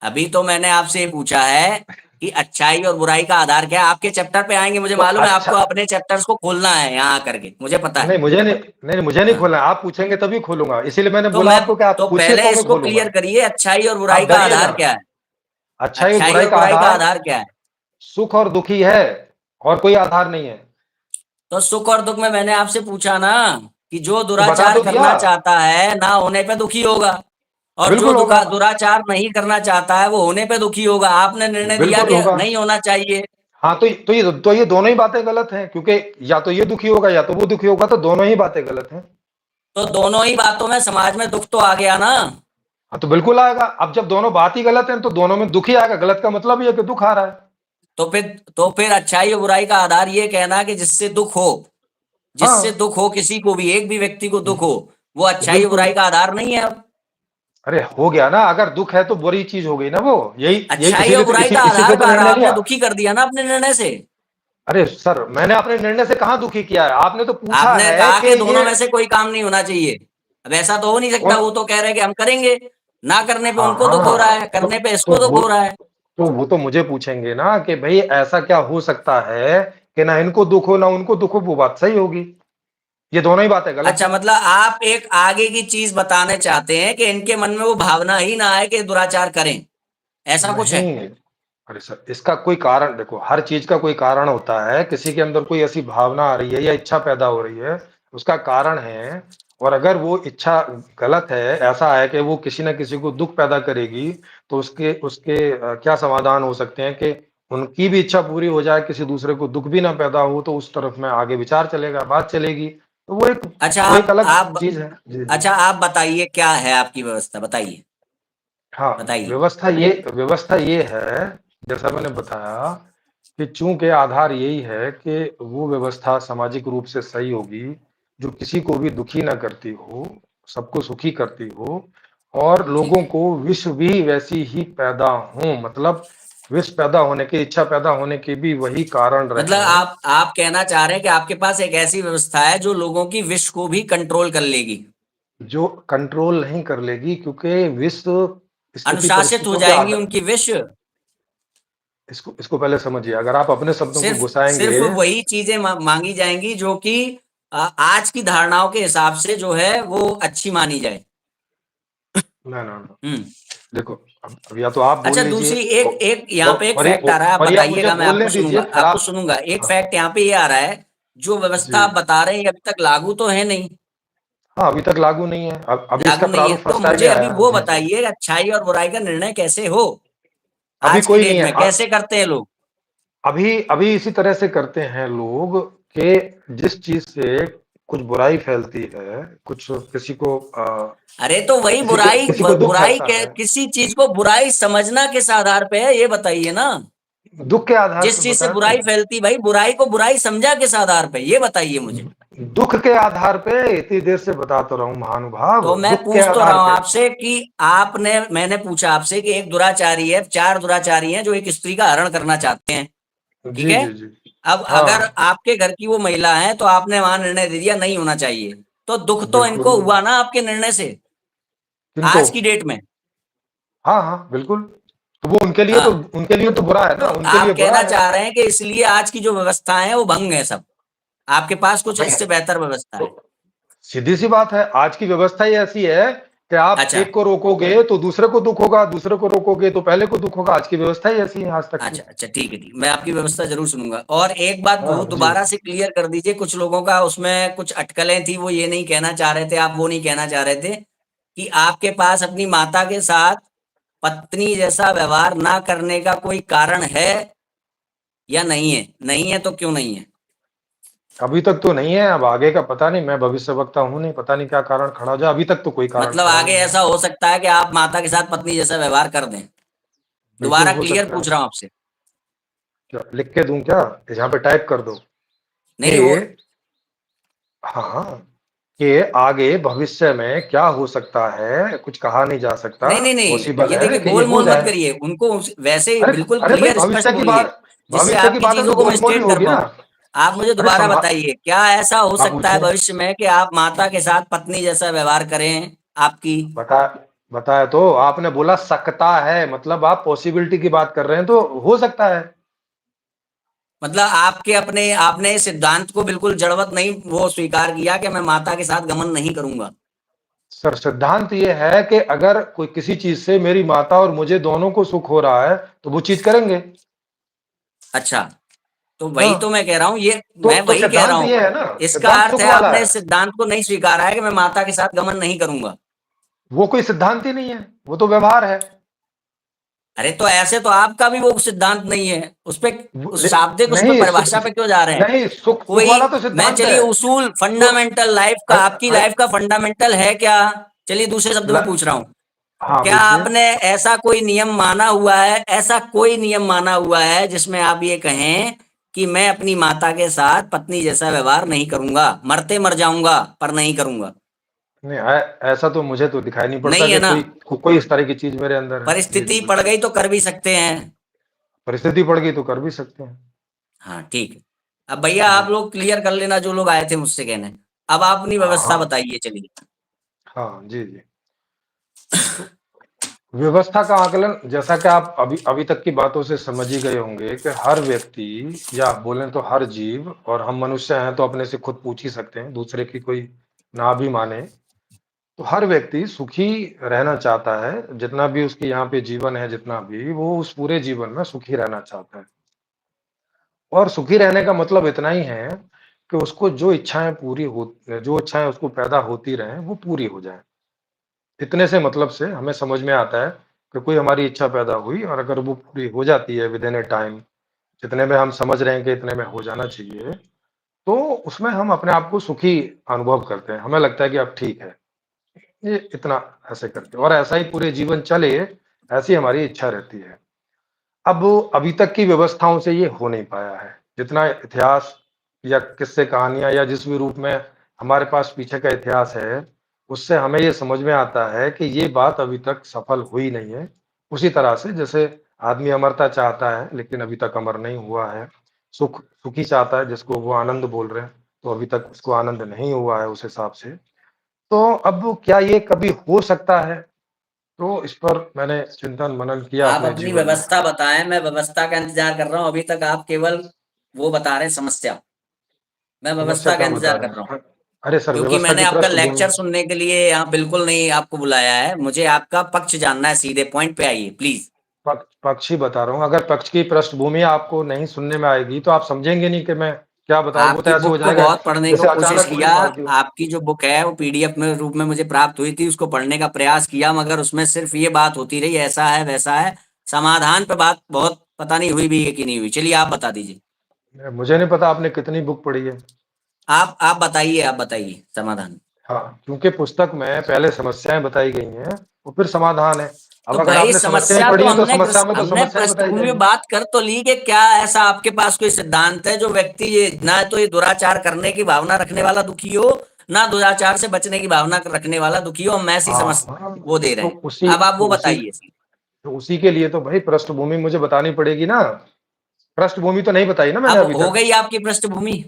अभी तो मैंने आपसे ये पूछा है कि अच्छाई और बुराई का आधार क्या है। आपके चैप्टर पे आएंगे, मुझे तो मालूम है, अच्छा, आपको अपने चैप्टर्स को खोलना है यहाँ आकर के, मुझे पता है। नहीं मुझे नहीं, नहीं मुझे नहीं हाँ, खोलना है, आप पूछेंगे तभी खोलूँगा। इसीलिए मैंने तो बोला मैं, आपको कि आप तो पूछिए पहले तो मैं इसको खोलूँगा। क्लियर करिए, अच्छाई और बुराई आप का डरिए ना। आधार क्या है? अच्छाई और अच्छाई बुराई और का बुराई का आधार आधार क्या है? सुख और दुःख ही है, और कोई आधार नहीं है। तो सुख और दुख में मैंने आपसे पूछा ना कि जो तो बता दुराचार तो दिया। करना चाहता है ना होने पे दुखी होगा, और जो बिल्कुल होगा, दुराचार नहीं करना चाहता है वो होने पे दुखी होगा। आपने निर्णय दिया बिल्कुल कि होगा। नहीं होना चाहिए। हाँ, तो ये दोनों ही बातें गलत हैं, क्योंकि या तो ये दुखी होगा या तो वो दुखी होगा, तो दोनों ही बातें गलत हैं। तो दोनों ही बातों में समाज में दुख तो आ गया ना। हाँ, तो बिल्कुल आएगा। अब जब दोनों बात ही गलत है तो दोनों में दुख ही आएगा। गलत का मतलब ये है कि दुख आ रहा है। तो फिर अच्छाई और बुराई का आधार ये कहना कि जिससे दुख हो, जिससे हाँ, दुख हो, किसी को भी, एक भी व्यक्ति को दुख हो, वो तो अच्छाई और बिल्कुल। बुराई का आधार नहीं है अब। अरे हो गया ना, अगर दुख है तो बुरी चीज हो गई ना वो। यही यही अच्छाई और इसीलिए तो बुराई इसी का इसी से आधार तो कहाँ रहा? निर्णय आपने लिया। दुखी कर दिया ना अपने निर्णय से। अरे सर, मैंने अपने निर्णय से कहाँ दुखी किया है? आपने तो पूछा आपने है कहा कि कि ये दोनों में से कोई काम नहीं होना चाहिए। अब ऐसा तो हो नहीं सकता, कौन। वो तो कह रहे हैं कि हम करेंगे, ना करने पे हाँ उनको दुख हो रहा हाँ, है, करने पे तो इसको दुख वो हो रहा है। तो वो तो मुझे पूछेंगे ना कि भाई ऐसा क्या हो सकता है कि ना इनको दुख हो ना उनको दुख हो। वो बात सही होगी। ये दोनों ही बातें गलत अच्छा, हैं। मतलब आप एक आगे की चीज बताने चाहते हैं कि इनके मन में वो भावना ही ना आए कि दुराचार करें, ऐसा कुछ है? नहीं, अरे सर, इसका कोई कारण देखो, हर चीज का कोई कारण होता है। किसी के अंदर कोई ऐसी भावना आ रही है या इच्छा पैदा हो रही है, उसका कारण है। और अगर वो इच्छा गलत है, ऐसा है कि वो किसी न किसी को दुख पैदा करेगी, तो उसके उसके क्या समाधान हो सकते हैं कि उनकी भी इच्छा पूरी हो जाए, किसी दूसरे को दुख भी ना पैदा हो, तो उस तरफ में आगे विचार चलेगा, बात चलेगी। तो अच्छा, वो एक अलग आप चीज है। जी, जी। अच्छा, आप बताइए क्या है आपकी व्यवस्था, बताइए, हाँ, बताइए। व्यवस्था ये है, जैसा मैंने बताया कि चूँकि आधार यही है कि वो व्यवस्था सामाजिक रूप से सही होगी, जो किसी को भी दुखी ना करती हो, सबको सुखी करती हो, और ठीक लोगों है। को विश्व भी वैसी ही पैदा हों, मतलब विश्व पैदा होने की, इच्छा पैदा होने के भी वही कारण मतलब रहें। आप कहना चाह रहे हैं कि आपके पास एक ऐसी व्यवस्था है जो लोगों की विश को भी कंट्रोल कर लेगी, जो कंट्रोल नहीं कर लेगी, क्योंकि विश्व स्थिति अनुशासित हो परिस्थितियों के जाएंगी आधार। उनकी विश। इसको पहले समझिए। अगर आप अपने शब्दों को सिर्फ घुसाएँगे। सिर्फ वही चीजें मांगी जाएंगी जो कि आज की धारणाओं के हिसाब से जो है वो अच्छी मानी जाए। ना, ना, ना। हम्म। देखो, अब या तो आप बोल अच्छा, लीजिए, दूसरी एक एक यहाँ पे एक और ये फैक्ट आ रहा है, आप और ये आप मुझे बताइएगा, मैं बोलने दीजिए, फिर आपको आप। सुनूंगा। एक हाँ, फैक्ट यहाँ पे ये आ रहा है, जो व्यवस्था जी। आप बता रहे हैं ये अभी तक लागू तो है नहीं, हाँ, अभी तक लागू नहीं है। अब अभी इसका लागू नहीं है। प्रारूप तो फर्स्ट टाइम ही मुझे अभी आया है। वो जी, जी। बताइए, अच्छाई और बुराई का निर्णय कैसे हो अभी आज की कोई नहीं डेट है। में, कैसे करते हैं लोग? अभी अभी इसी तरह से करते हैं लोग कि जिस चीज़ से कुछ बुराई फैलती है, कुछ किसी को अरे तो वही किसी को बुराई, किसी को दुःख बुराई फैलता के है, किसी चीज को बुराई समझना किस आधार पे है, ये बताइए ना। दुःख के आधार जिस पे चीज से बताया बुराई ना। फैलती, भाई बुराई को बुराई समझा किस आधार पे, ये बताइए मुझे। दुःख के आधार पे इतनी देर से बता तो रहा हूँ महानुभाव, तो मैं दुःख के पूछ तो रहा आधार हूं पे। आपसे कि मैंने पूछा आपसे कि एक दुराचारी है, चार दुराचारी हैं जो एक स्त्री का हरण करना चाहते हैं, ठीक जी, है? जी, जी। अब अगर हाँ, आपके घर की वो महिला है तो आपने वहां निर्णय दे दिया नहीं होना चाहिए, तो दुख तो बिल्कुल। इनको हुआ ना आपके निर्णय से किनको? आज की डेट में। हाँ, हाँ, बिल्कुल। तो वो हाँ, उनके लिए तो बुरा है तो ना, उनके लिए आप बुरा कहना है। चाह रहे हैं कि इसलिए आज की जो व्यवस्थाएं हैं वो भंग है सब, आपके पास कुछ भई इससे बेहतर व्यवस्था तो है? सीधी-सी बात है, आज की व्यवस्था ही ऐसी है कि आप अच्छा, एक को रोकोगे तो दूसरे को दुःख होगा, दूसरे को रोकोगे तो पहले को दुःख होगा। आज की व्यवस्था ही ऐसी है आज तक की। अच्छा, अच्छा, ठीक है, ठीक, मैं आपकी व्यवस्था जरूर सुनूंगा। और एक बात वो हाँ, जी। दोबारा से क्लियर कर दीजिए, कुछ लोगों का उसमें कुछ अटकलें थी, वो ये नहीं कहना चाह रहे थे, आप वो नहीं कहना चाह रहे थे कि आपके पास अपनी माता के साथ पत्नी जैसा व्यवहार ना करने का कोई कारण है या नहीं है? नहीं है तो क्यों नहीं है? अभी तक तो नहीं है, अब आगे का पता नहीं, मैं भविष्यवक्ता हूँ नहीं, पता नहीं क्या कारण खड़ा हो जाए। अभी तक तो कोई कारण मतलब खड़ा आगे नहीं है। ऐसा हो सकता है कि आप माता के साथ पत्नी जैसा व्यवहार कर दें? बिल्कुल दोबारा हो क्लियर सकता है। पूछ रहा हूं आपसे। क्या लिख के दूँ क्या? यहाँ पे टाइप कर दो नहीं कि नहीं, वो हाँ, कि आगे भविष्य में क्या हो सकता है, कुछ कहा नहीं जा सकता। नहीं नहीं नहीं, पॉसिबल ये है देखिए कि ये गोल हो मोल मत जाए। करिए उनको, वैसे ही अरे बिल्कुल अरे भाई, क्लियर स्पष्ट बोलिए, जिससे भविष्य की आपकी बातें तो चीजों को मैं गोल-मोल ही स्टेट कर होगी ना। पाऊं। आप मुझे अरे दोबारा बताइए, क्या ऐसा हो हाँ, सकता है पूछिए। भविष्य में कि आप माता के साथ पत्नी जैसा व्यवहार करें आपकी? बता बताया तो, आपने बोला सकता है, मतलब आप पॉसिबिलिटी की बात कर रहे हैं, तो हो सकता है। मतलब आपके अपने आपने इस सिद्धांत को बिल्कुल जड़वत नहीं वो स्वीकार किया कि मैं माता के साथ गमन नहीं करूंगा? सर सिद्धांत ये है कि अगर कोई किसी चीज़ से मेरी माता और मुझे दोनों को सुख हो रहा है, तो वो चीज़ करेंगे। अच्छा, तो वही तो हाँ, मैं कह रहा हूँ, ये मैं तो वही कह रहा सिद्धांत हूँ। ये है ना, इसका सिद्धांत अर्थ सुख है वाला आपने है। इस सिद्धांत को नहीं स्वीकारा है कि मैं माता के साथ गमन नहीं करूंगा। वो कोई सिद्धांत ही नहीं है, वो तो व्यवहार है। अरे तो ऐसे तो आपका भी वो सिद्धांत नहीं है, उस पे, वो उस शाब्दिक उस पे नहीं परिभाषा पे क्यों जा रहे हैं? नहीं, सुख सुख कोई, वाला तो मैं सिद्धांत चलिए है। उसूल तो फंडामेंटल लाइफ का, अ, आपकी अ, लाइफ का फंडामेंटल है क्या? चलिए दूसरे शब्द में ल, पूछ रहा हूँ, हाँ क्या पूछिए। आपने ऐसा कोई नियम माना हुआ है, ऐसा कोई नियम माना हुआ है जिसमें आप ये कहें कि मैं अपनी माता के साथ पत्नी जैसा व्यवहार नहीं करूंगा, मरते मर जाऊंगा पर नहीं करूंगा? नहीं ऐसा तो मुझे तो दिखाई नहीं पड़ता नहीं है कि ना? कोई इस तरह की चीज मेरे अंदर है। जी जी परिस्थिति पड़ बिल्कुल। गई तो कर भी सकते हैं। परिस्थिति पड़ गई तो कर भी सकते हैं। हाँ ठीक है। अब भैया जी। आप लोग क्लियर कर लेना, जो लोग आए थे मुझसे कहने। अब आप अपनी हाँ व्यवस्था हाँ। बताइए चलिए। हाँ जी जी। तो व्यवस्था का आकलन जैसा कि आप अभी अभी तक की बातों से समझ ही गए होंगे कि हर व्यक्ति या बोलें तो हर जीव, और हम मनुष्य हैं तो अपने से खुद पूछ ही सकते हैं, दूसरे की कोई ना भी माने, तो हर व्यक्ति सुखी रहना चाहता है। जितना भी उसके यहाँ पे जीवन है, जितना भी वो उस पूरे जीवन में सुखी रहना चाहता है। और सुखी रहने का मतलब इतना ही है कि उसको जो इच्छाएं पूरी हो, जो इच्छाएं उसको पैदा होती रहें वो पूरी हो जाएं। इतने से मतलब से हमें समझ में आता है कि कोई हमारी इच्छा पैदा हुई और अगर वो पूरी हो जाती है विद इन ए टाइम, जितने में हम समझ रहे हैं कि इतने में हो जाना चाहिए, तो उसमें हम अपने आप को सुखी अनुभव करते हैं। हमें लगता है कि अब ठीक है, ये इतना ऐसे करके और ऐसा ही पूरे जीवन चले, ऐसी हमारी इच्छा रहती है। अब अभी तक की व्यवस्थाओं से ये हो नहीं पाया है। जितना इतिहास या किस्से कहानियाँ या जिस भी रूप में हमारे पास पीछे का इतिहास है, उससे हमें ये समझ में आता है कि ये बात अभी तक सफल हुई नहीं है। उसी तरह से जैसे आदमी अमरता चाहता है, लेकिन अभी तक अमर नहीं हुआ है। सुखी चाहता है, जिसको वो आनंद बोल रहे हैं, तो अभी तक उसको आनंद नहीं हुआ है उस हिसाब से। तो अब क्या ये कभी हो सकता है? तो इस पर मैंने चिंतन मनन किया आप अपने अपनी जीवन में। व्यवस्था बताएं, मैं व्यवस्था का इंतजार कर रहा हूँ। अभी तक आप केवल वो बता रहे हैं समस्या, मैं समस्या व्यवस्था का क्या बता इंतजार कर रहे रहा हूँ। हैं? अरे सर क्योंकि व्यवस्था मैंने की आपका पृष्ठभूमि। लेक्चर सुनने के लिए यहाँ बिल्कुल नहीं आपको बुलाया है, मुझे आपका पक्ष जानना है, सीधे पॉइंट पे आइए प्लीज। पक्ष ही बता रहा हूँ। अगर पक्ष की पृष्ठभूमि आपको नहीं सुनने में आएगी तो आप समझेंगे नहीं कि मैं क्या बता रहा हूँ। वो तो आपकी ऐसे हो बुक को जाएगा बहुत पढ़ने को जैसे कोशिश अचानक गोली किया, मार दी हो। आपकी जो बुक है वो पीडीएफ में रूप में मुझे प्राप्त हुई थी, उसको पढ़ने का प्रयास किया, मगर उसमें सिर्फ ये बात होती रही ऐसा है वैसा है, समाधान पे बात बहुत पता नहीं हुई भी है कि नहीं हुई। चलिए आप बता दीजिए। मुझे नहीं पता आपने कितनी बुक पढ़ी है। आप बताइए, आप बताइए समाधान। हाँ, क्योंकि पुस्तक में पहले समस्याएं बताई गई हैं और फिर समाधान है। तो अब अगर भाई आपने समस्याएं समस्या तो पढ़ी हैं तो हमने समस्या में तो हमने समस्याएं बताई पृष्ठभूमि में जाएंगी। बात कर तो ली कि क्या ऐसा आपके पास कोई सिद्धांत है जो व्यक्ति ये ना तो ये दुराचार करने की भावना रखने वाला दुखी हो, ना दुराचार से बचने की भावना रखने वाला दुखी हो, हम ऐसी हाँ समझ हाँ। वो दे रहे तो हैं। उसी अब आप तो वो उसी बताइए। तो उसी के लिए तो भाई पृष्ठभूमि मुझे बतानी पड़ेगी ना। पृष्ठभूमि तो नहीं बताई ना मैंने अब अभी हो तक। गई आपकी पृष्ठभूमि।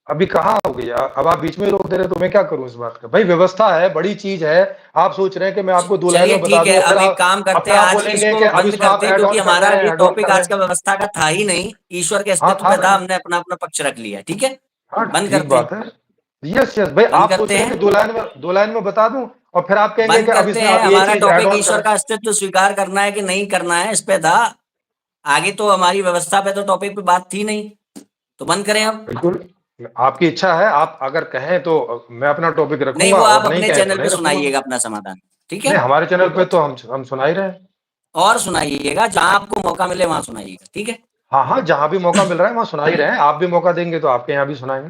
अभी कहाँ हो गई? अब आप बीच में ही रोक दे रहे हो तो मैं क्या करूं इस बात का? भाई व्यवस्था है, बड़ी चीज है। आप सोच रहे हैं कि मैं आपको 2 लाइन चलिए में बता ठीक है, दूं और अब एक काम अब करते फिर हैं, आप आज की बोलेंगे इसको कि अब बंद इसमें आप करते हैं, ऐड ऑन क्योंकि कर हमारा रहे हैं, ये ऐड ऑन टॉपिक कर रहे आज हैं। का व्यवस्था का था ही नहीं, ईश्वर के हाँ अस्तित्व था पे था, नहीं। हमने अपना अपना पक्ष रख लिया। ठीक है, हाँ बंद ठीक करते हैं, बात है। यस यस भाई, बंद आप करते सोच रहे हैं हैं, कि 2 लाइन में बता दूं और फिर आप कहेंगे बंद कि अब करते इसमें हैं। आप ये हमारा चीज ऐड टॉपिक ऑन ईश्वर करें। का अस्तित्व स्वीकार करना है कि नहीं करना है, इस पे था। आगे तो हमारी व्यवस्था पे तो टॉपिक पे बात थी नहीं, तो बंद करें अब। बिल्कुल, आपकी इच्छा है। आप अगर कहें तो मैं अपना टॉपिक नहीं, रखूंगा वो आप और नहीं अपने कहें तो चैनल पे नहीं रखूंगा। सुनाइएगा अपना समाधान। ठीक नहीं, है, हमारे चैनल पे तो हम सुना ही रहे हैं। और सुनाइएगा, जहां आपको मौका मिले वहां सुनाइएगा। ठीक है, हाँ हाँ, जहां भी मौका मिल रहा है वहां सुना ही रहे हैं। आप भी मौका देंगे तो आपके यहाँ भी सुनाएंगे।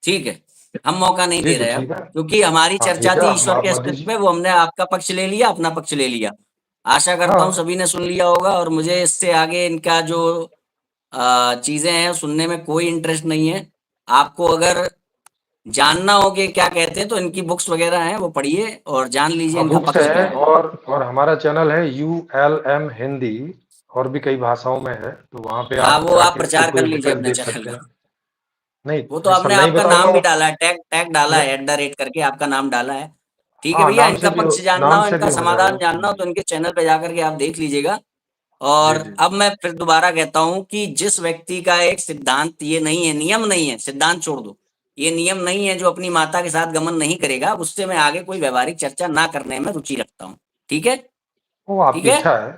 ठीक है। हम मौका नहीं जी दे जी रहे अब, ठीक है। क्योंकि हमारी हाँ चर्चा ठीक है, थी आप ईश्वर के आप मत अस्तित्व दीजिए। पे, वो हमने आपका पक्ष ले लिया, अपना पक्ष ले लिया। आशा करता हूँ हाँ सभी ने सुन लिया होगा, और मुझे इससे आगे इनका जो चीजें हैं सुनने में कोई इंटरेस्ट नहीं है। आपको अगर जानना हो कि क्या कहते हैं तो इनकी बुक्स वगैरह हैं, वो पढ़िए और जान लीजिए हाँ इनका बुक्स पक्ष क्या है। है। और हमारा चैनल है ULM हिंदी, और भी कई भाषाओं में है, तो वहां पे हाँ, आप वो आप जाके उसके प्रचार कर पूरे लीजिए डिटेल अपने देख चैनल सकते का। हैं। नहीं वो तो नहीं सर, आपने नहीं आपका बताऊंगा नाम भी वो। डाला है, टैग टैग डाला नहीं, है, @ करके आपका नाम डाला है। ठीक है हाँ भैया, इनका पक्ष जानना नाम हो, से इनका भी हो समाधान जाएगा। जानना हो तो इनके चैनल पे जाकर के आप देख लीजिएगा। और जी जी अब मैं फिर दोबारा कहता हूं कि जिस व्यक्ति का एक सिद्धांत ये नहीं है, नियम नहीं है, सिद्धांत छोड़ दो, ये नियम नहीं है, जो अपनी माता के साथ गमन नहीं करेगा, उससे मैं आगे कोई व्यवहारिक चर्चा ना करने में रुचि रखता हूँ। ठीक है? वो ठीक आपकी है? इच्छा है। ये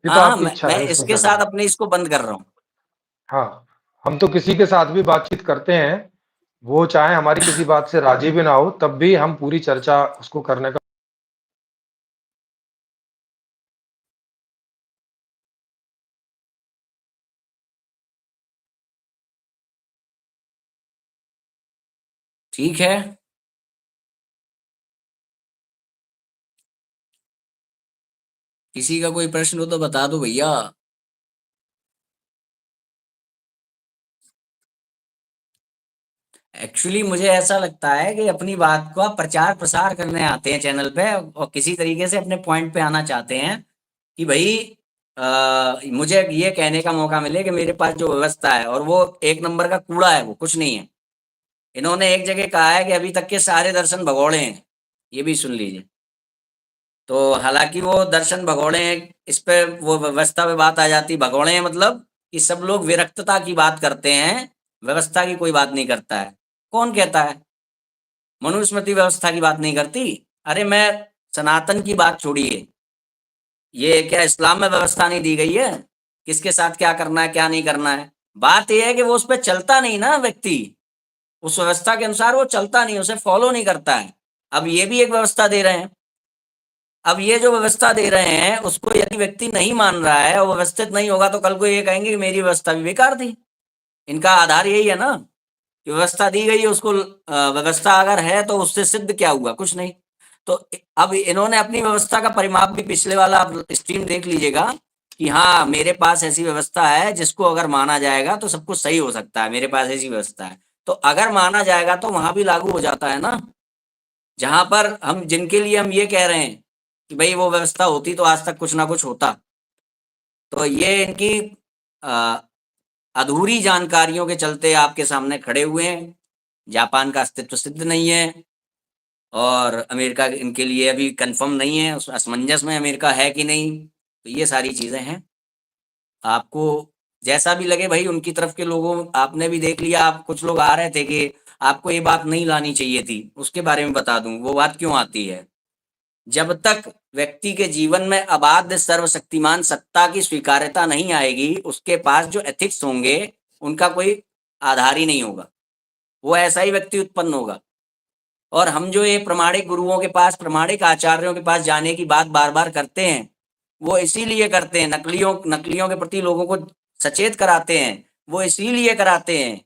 तो हाँ, हाँ, आपकी मैं इच्छा मैं है, इसमें इसके क्या साथ करें? अपने इसको बंद कर रहा हूँ। हाँ, हम तो किसी के साथ भी बातचीत करते हैं, वो चाहे हमारी किसी बात से राज़ी भी ना हो, तब भी हम पूरी चर्चा उसको करने का ठीक है? किसी का कोई प्रश्न हो तो बता दो भैया। एक्चुअली मुझे ऐसा लगता है कि अपनी बात का प्रचार-प्रसार करने आते हैं चैनल पे और किसी तरीके से अपने पॉइंट पे आना चाहते हैं कि भई मुझे ये कहने का मौका मिले कि मेरे पास जो व्यवस्था है और वो एक नंबर का कूड़ा है, वो कुछ नहीं है। इन्होंने एक जगह कहा है कि अभी तक के सारे दर्शन भगोड़े हैं, ये भी सुन लीजिए। तो हालाँकि वो दर्शन भगोड़े हैं, इस पे वो व्यवस्था पे बात आ जाती, भगोड़े हैं मतलब कि सब लोग विरक्तता की बात करते हैं, व्यवस्था की कोई बात नहीं करता है। कौन कहता है? मनुस्मृति व्यवस्था की बात नहीं करती? अरे मैं सनातन की बात छोड़िए, ये क्या इस्लाम में व्यवस्था नहीं दी गई है? किसके साथ क्या करना है, क्या नहीं करना है? बात ये है कि वो उस पे चलता नहीं ना व्यक्ति, उस व्यवस्था के अनुसार वो चलता नहीं, उसे फॉलो नहीं करता है। अब ये भी एक व्यवस्था दे रहे हैं। अब ये जो व्यवस्था दे रहे हैं, उसको यदि व्यक्ति नहीं मान रहा है और व्यवस्थित नहीं होगा, तो कल को ये कहेंगे कि मेरी व्यवस्था भी बेकार थी। इनका आधार यही है ना, कि व्यवस्था दी गई है, उसको व्यवस्था अगर है तो उससे सिद्ध क्या हुआ? कुछ नहीं। तो अब इन्होंने अपनी व्यवस्था का परिमाप भी पिछले वाला आप स्ट्रीम देख लीजिएगा कि हाँ, मेरे पास ऐसी व्यवस्था है जिसको अगर माना जाएगा तो सब कुछ सही हो सकता है, मेरे पास ऐसी व्यवस्था है। तो अगर माना जाएगा तो वहाँ भी लागू हो जाता है ना, जहाँ पर हम जिनके लिए हम ये कह रहे हैं कि भई वो व्यवस्था होती तो आज तक कुछ ना कुछ होता। तो ये इनकी अ, अधूरी जानकारियों के चलते आपके सामने खड़े हुए हैं। जापान का अस्तित्व सिद्ध नहीं है और अमेरिका इनके लिए अभी कन्फर्म नहीं है, उस असमंजस में अमेरिका है कि नहीं। तो ये सारी चीज़ें हैं। आपको जैसा भी लगे भई, उनकी तरफ के लोगों आपने भी देख लिया, आप कुछ लोग आ रहे थे कि आपको ये बात नहीं लानी चाहिए थी, उसके बारे में बता दूँ, वो बात क्यों आती है? जब तक व्यक्ति के जीवन में अबाध सर्वशक्तिमान सत्ता की स्वीकार्यता नहीं आएगी, उसके पास जो एथिक्स होंगे, उनका कोई आधार ही नहीं होगा। वो ऐसा ही व्यक्ति उत्पन्न होगा। और हम जो ये प्रामाणिक गुरुओं के पास, प्रामाणिक आचार्यों के पास जाने की बात बार-बार करते हैं, वो इसीलिए करते हैं, नकलियों नकलियों के प्रति लोगों को सचेत कराते हैं। वो इसीलिए कराते हैं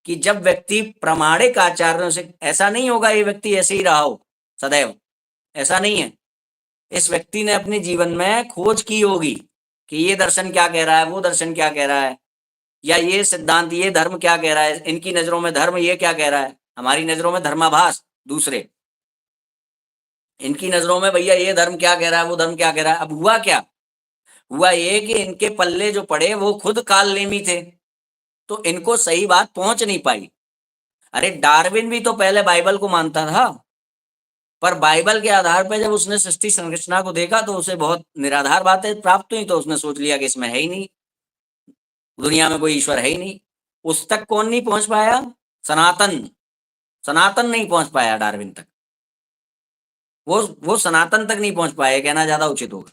कि जब व्यक्ति प्रामाणिक आचार्यों से, ऐसा नहीं होगा ये व्यक्ति ऐसे ही रहा हो सदैव, ऐसा नहीं है। इस व्यक्ति ने अपने जीवन में खोज की होगी कि ये दर्शन क्या कह रहा है, वो दर्शन क्या कह रहा है, या ये सिद्धांत, ये धर्म क्या कह रहा है, इनकी नज़रों में धर्म ये क्या कह रहा है, हमारी नज़रों में धर्माभास दूसरे, इनकी नज़रों में भैया ये धर्म क्या कह रहा है, वो धर्म क्या कह रहा है। अब हुआ क्या? हुआ ये कि इनके पल्ले जो पड़े वो खुद कालनेमी थे, तो इनको सही बात पहुँच नहीं पाई। अरे डार्विन भी तो पहले बाइबल को मानता था, पर बाइबल के आधार पे जब उसने सृष्टि संरचना को देखा तो उसे बहुत निराधार बातें प्राप्त हुई, तो उसने सोच लिया कि इसमें है ही नहीं, दुनिया में कोई ईश्वर है ही नहीं। उस तक कौन नहीं पहुँच पाया? सनातन। सनातन नहीं पहुँच पाया डार्विन तक। वो सनातन तक नहीं पहुँच पाए, कहना ज़्यादा उचित होगा।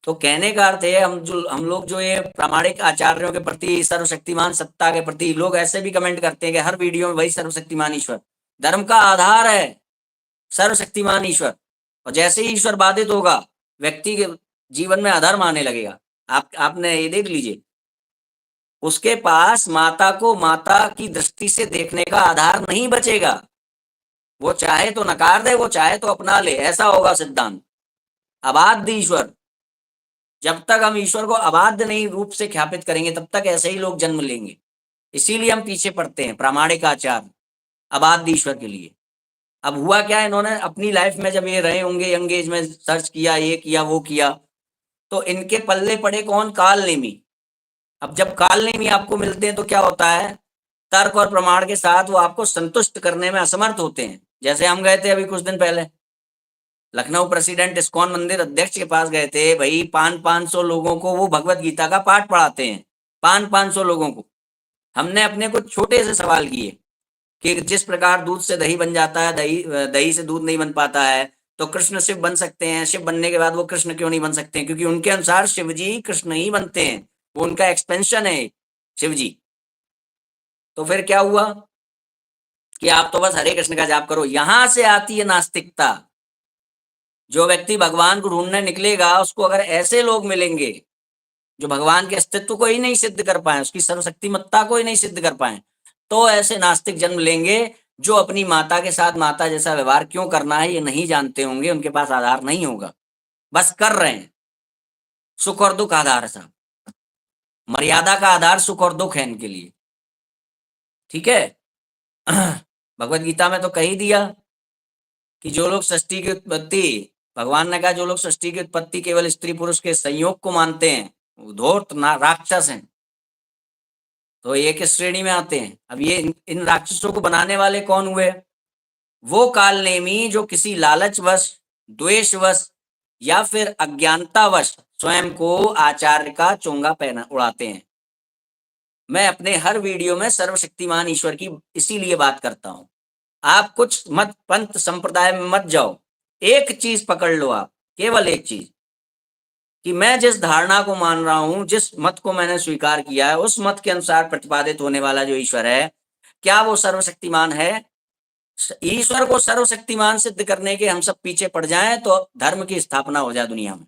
तो कहने का अर्थ है, हम लोग जो ये प्रामाणिक आचार्यों के प्रति, सर्वशक्तिमान सत्ता के प्रति, लोग ऐसे भी कमेंट करते हैं कि हर वीडियो में वही सर्वशक्तिमान ईश्वर। धर्म का आधार है सर्वशक्तिमान ईश्वर, और जैसे ही ईश्वर बाधित होगा, व्यक्ति के जीवन में अधर्म आने लगेगा। आपने ये देख लीजिए, उसके पास माता को माता की दृष्टि से देखने का आधार नहीं बचेगा। वो चाहे तो नकार दे, वो चाहे तो अपना ले, ऐसा होगा सिद्धांत। अबाध ईश्वर, जब तक हम ईश्वर को अबाध्य नहीं रूप से ख्यापित करेंगे, तब तक ऐसे ही लोग जन्म लेंगे। इसीलिए हम पीछे पड़ते हैं प्रामाणिक आचार अबाध्य ईश्वर के लिए। अब हुआ क्या, इन्होंने अपनी लाइफ में जब ये रहे होंगे, यंग एज में सर्च किया, ये किया, वो किया, तो इनके पल्ले पड़े कौन? कालनेमी। अब जब कालनेमी आपको मिलते हैं तो क्या होता है? तर्क और प्रमाण के साथ वो आपको संतुष्ट करने में असमर्थ होते हैं। जैसे हम गए थे अभी कुछ दिन पहले, लखनऊ प्रेसिडेंट इस्कॉन मंदिर अध्यक्ष के पास गए थे। भाई 500 लोगों को वो भगवत गीता का पाठ पढ़ाते हैं, 500 लोगों को। हमने अपने कुछ छोटे से सवाल किए, कि जिस प्रकार दूध से दही बन जाता है, दही से दूध नहीं बन पाता है, तो कृष्ण शिव बन सकते हैं, शिव बनने के बाद वो कृष्ण क्यों नहीं बन सकते हैं? क्योंकि उनके अनुसार शिव जी कृष्ण ही बनते हैं, वो उनका एक्सपेंशन है शिव जी। तो फिर क्या हुआ कि आप तो बस हरे कृष्ण का जाप करो। यहां से आती है नास्तिकता। जो व्यक्ति भगवान को ढूंढने निकलेगा, उसको अगर ऐसे लोग मिलेंगे जो भगवान के अस्तित्व को ही नहीं सिद्ध कर पाए, उसकी सर्वशक्तिमत्ता को ही नहीं सिद्ध कर पाए, तो ऐसे नास्तिक जन्म लेंगे जो अपनी माता के साथ माता जैसा व्यवहार क्यों करना है ये नहीं जानते होंगे, उनके पास आधार नहीं होगा, बस कर रहे हैं। सुख और दुख आधार है साहब, मर्यादा का आधार सुख और दुख है इनके लिए। ठीक है। भगवत गीता में तो कह ही दिया कि जो लोग सृष्टि की उत्पत्ति, भगवान ने कहा जो लोग सृष्टि की उत्पत्ति केवल स्त्री पुरुष के संयोग को मानते हैं, वो धूर्त राक्षस हैं। तो ये किस श्रेणी में आते हैं? अब ये इन राक्षसों को बनाने वाले कौन हुए? वो काल नेमी जो किसी लालचवश, द्वेषवश या फिर अज्ञानतावश स्वयं को आचार्य का चोंगा पहना उड़ाते हैं। मैं अपने हर वीडियो में सर्वशक्तिमान ईश्वर की इसीलिए बात करता हूं। आप कुछ मत पंथ संप्रदाय में मत जाओ, एक चीज पकड़ लो आप, केवल एक चीज, कि मैं जिस धारणा को मान रहा हूं, जिस मत को मैंने स्वीकार किया है, उस मत के अनुसार प्रतिपादित होने वाला जो ईश्वर है, क्या वो सर्वशक्तिमान है? ईश्वर को सर्वशक्तिमान सिद्ध करने के हम सब पीछे पड़ जाएं तो धर्म की स्थापना हो जाए दुनिया में।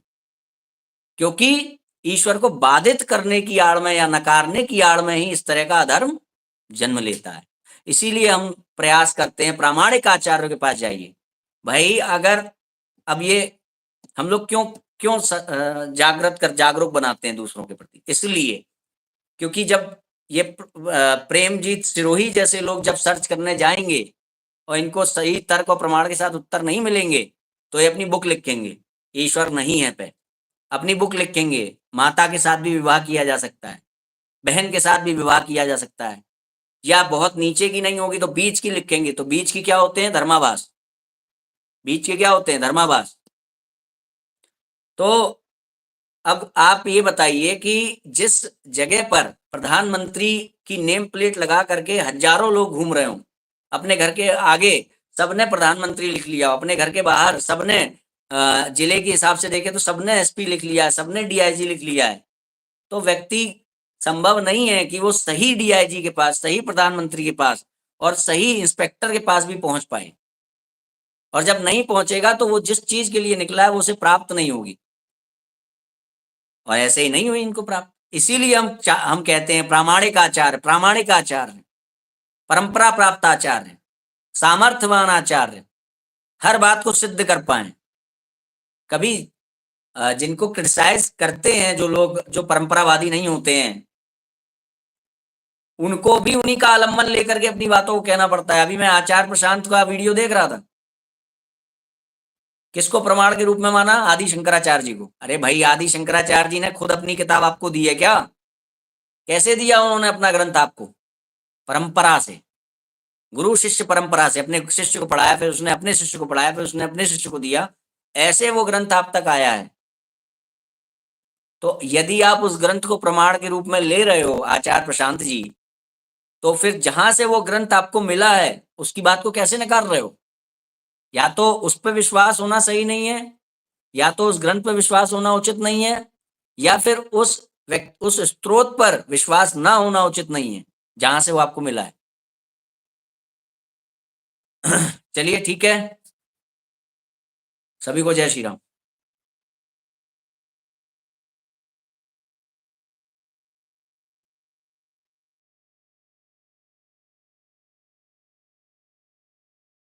क्योंकि ईश्वर को बाधित करने की आड़ में या नकारने की आड़ में ही इस तरह का अधर्म जन्म लेता है। इसीलिए हम प्रयास करते हैं, प्रामाणिक आचार्यों के पास जाइए। भाई अगर अब ये हम लोग क्यों क्यों जागरूक बनाते हैं दूसरों के प्रति? इसलिए क्योंकि जब ये प्रेमजीत सिरोही जैसे लोग जब सर्च करने जाएंगे और इनको सही तर्क और प्रमाण के साथ उत्तर नहीं मिलेंगे, तो ये अपनी बुक लिखेंगे ईश्वर नहीं है पे, अपनी बुक लिखेंगे माता के साथ भी विवाह किया जा सकता है, बहन के साथ भी विवाह किया जा सकता है, या बहुत नीचे की नहीं होगी तो बीच की लिखेंगे। तो बीच की क्या होते हैं? धर्माभास। बीच के क्या होते हैं? धर्माभास। तो अब आप ये बताइए कि जिस जगह पर प्रधानमंत्री की नेम प्लेट लगा करके हजारों लोग घूम रहे हों, अपने घर के आगे सबने प्रधानमंत्री लिख लिया, अपने घर के बाहर सबने जिले के हिसाब से देखे तो सबने एसपी लिख लिया है, सबने डीआईजी लिख लिया है, तो व्यक्ति संभव नहीं है कि वो सही डीआईजी के पास, सही प्रधानमंत्री के पास और सही इंस्पेक्टर के पास भी पहुंच पाए। और जब नहीं पहुंचेगा तो वो जिस चीज के लिए निकला है वो उसे प्राप्त नहीं होगी, और ऐसे ही नहीं हुई इनको प्राप्त। इसीलिए हम कहते हैं प्रामाणिक आचार्य, प्रामाणिक आचार्य, परंपरा प्राप्त आचार्य, सामर्थ्यवान आचार्य, हर बात को सिद्ध कर पाए। कभी जिनको क्रिटिसाइज करते हैं जो लोग जो परंपरावादी नहीं होते हैं, उनको भी उन्हीं का आलम्बन लेकर के अपनी बातों को कहना पड़ता है। अभी मैं आचार्य प्रशांत का वीडियो देख रहा था, किसको प्रमाण के रूप में माना? आदि शंकराचार्य जी को। अरे भाई, आदि शंकराचार्य जी ने खुद अपनी किताब आपको दी है क्या? कैसे दिया उन्होंने अपना ग्रंथ आपको? परंपरा से, गुरु शिष्य परंपरा से अपने शिष्य को पढ़ाया, फिर उसने अपने शिष्य को पढ़ाया, फिर उसने अपने शिष्य को दिया, ऐसे वो ग्रंथ आप तक आया है। तो यदि आप उस ग्रंथ को प्रमाण के रूप में ले रहे हो आचार्य प्रशांत जी, तो फिर जहां से वो ग्रंथ आपको मिला है उसकी बात को कैसे नकार रहे हो? या तो उस पर विश्वास होना सही नहीं है, या तो उस ग्रंथ पर विश्वास होना उचित नहीं है, या फिर उस स्रोत पर विश्वास ना होना उचित नहीं है जहां से वो आपको मिला है। चलिए ठीक है, सभी को जय श्री राम।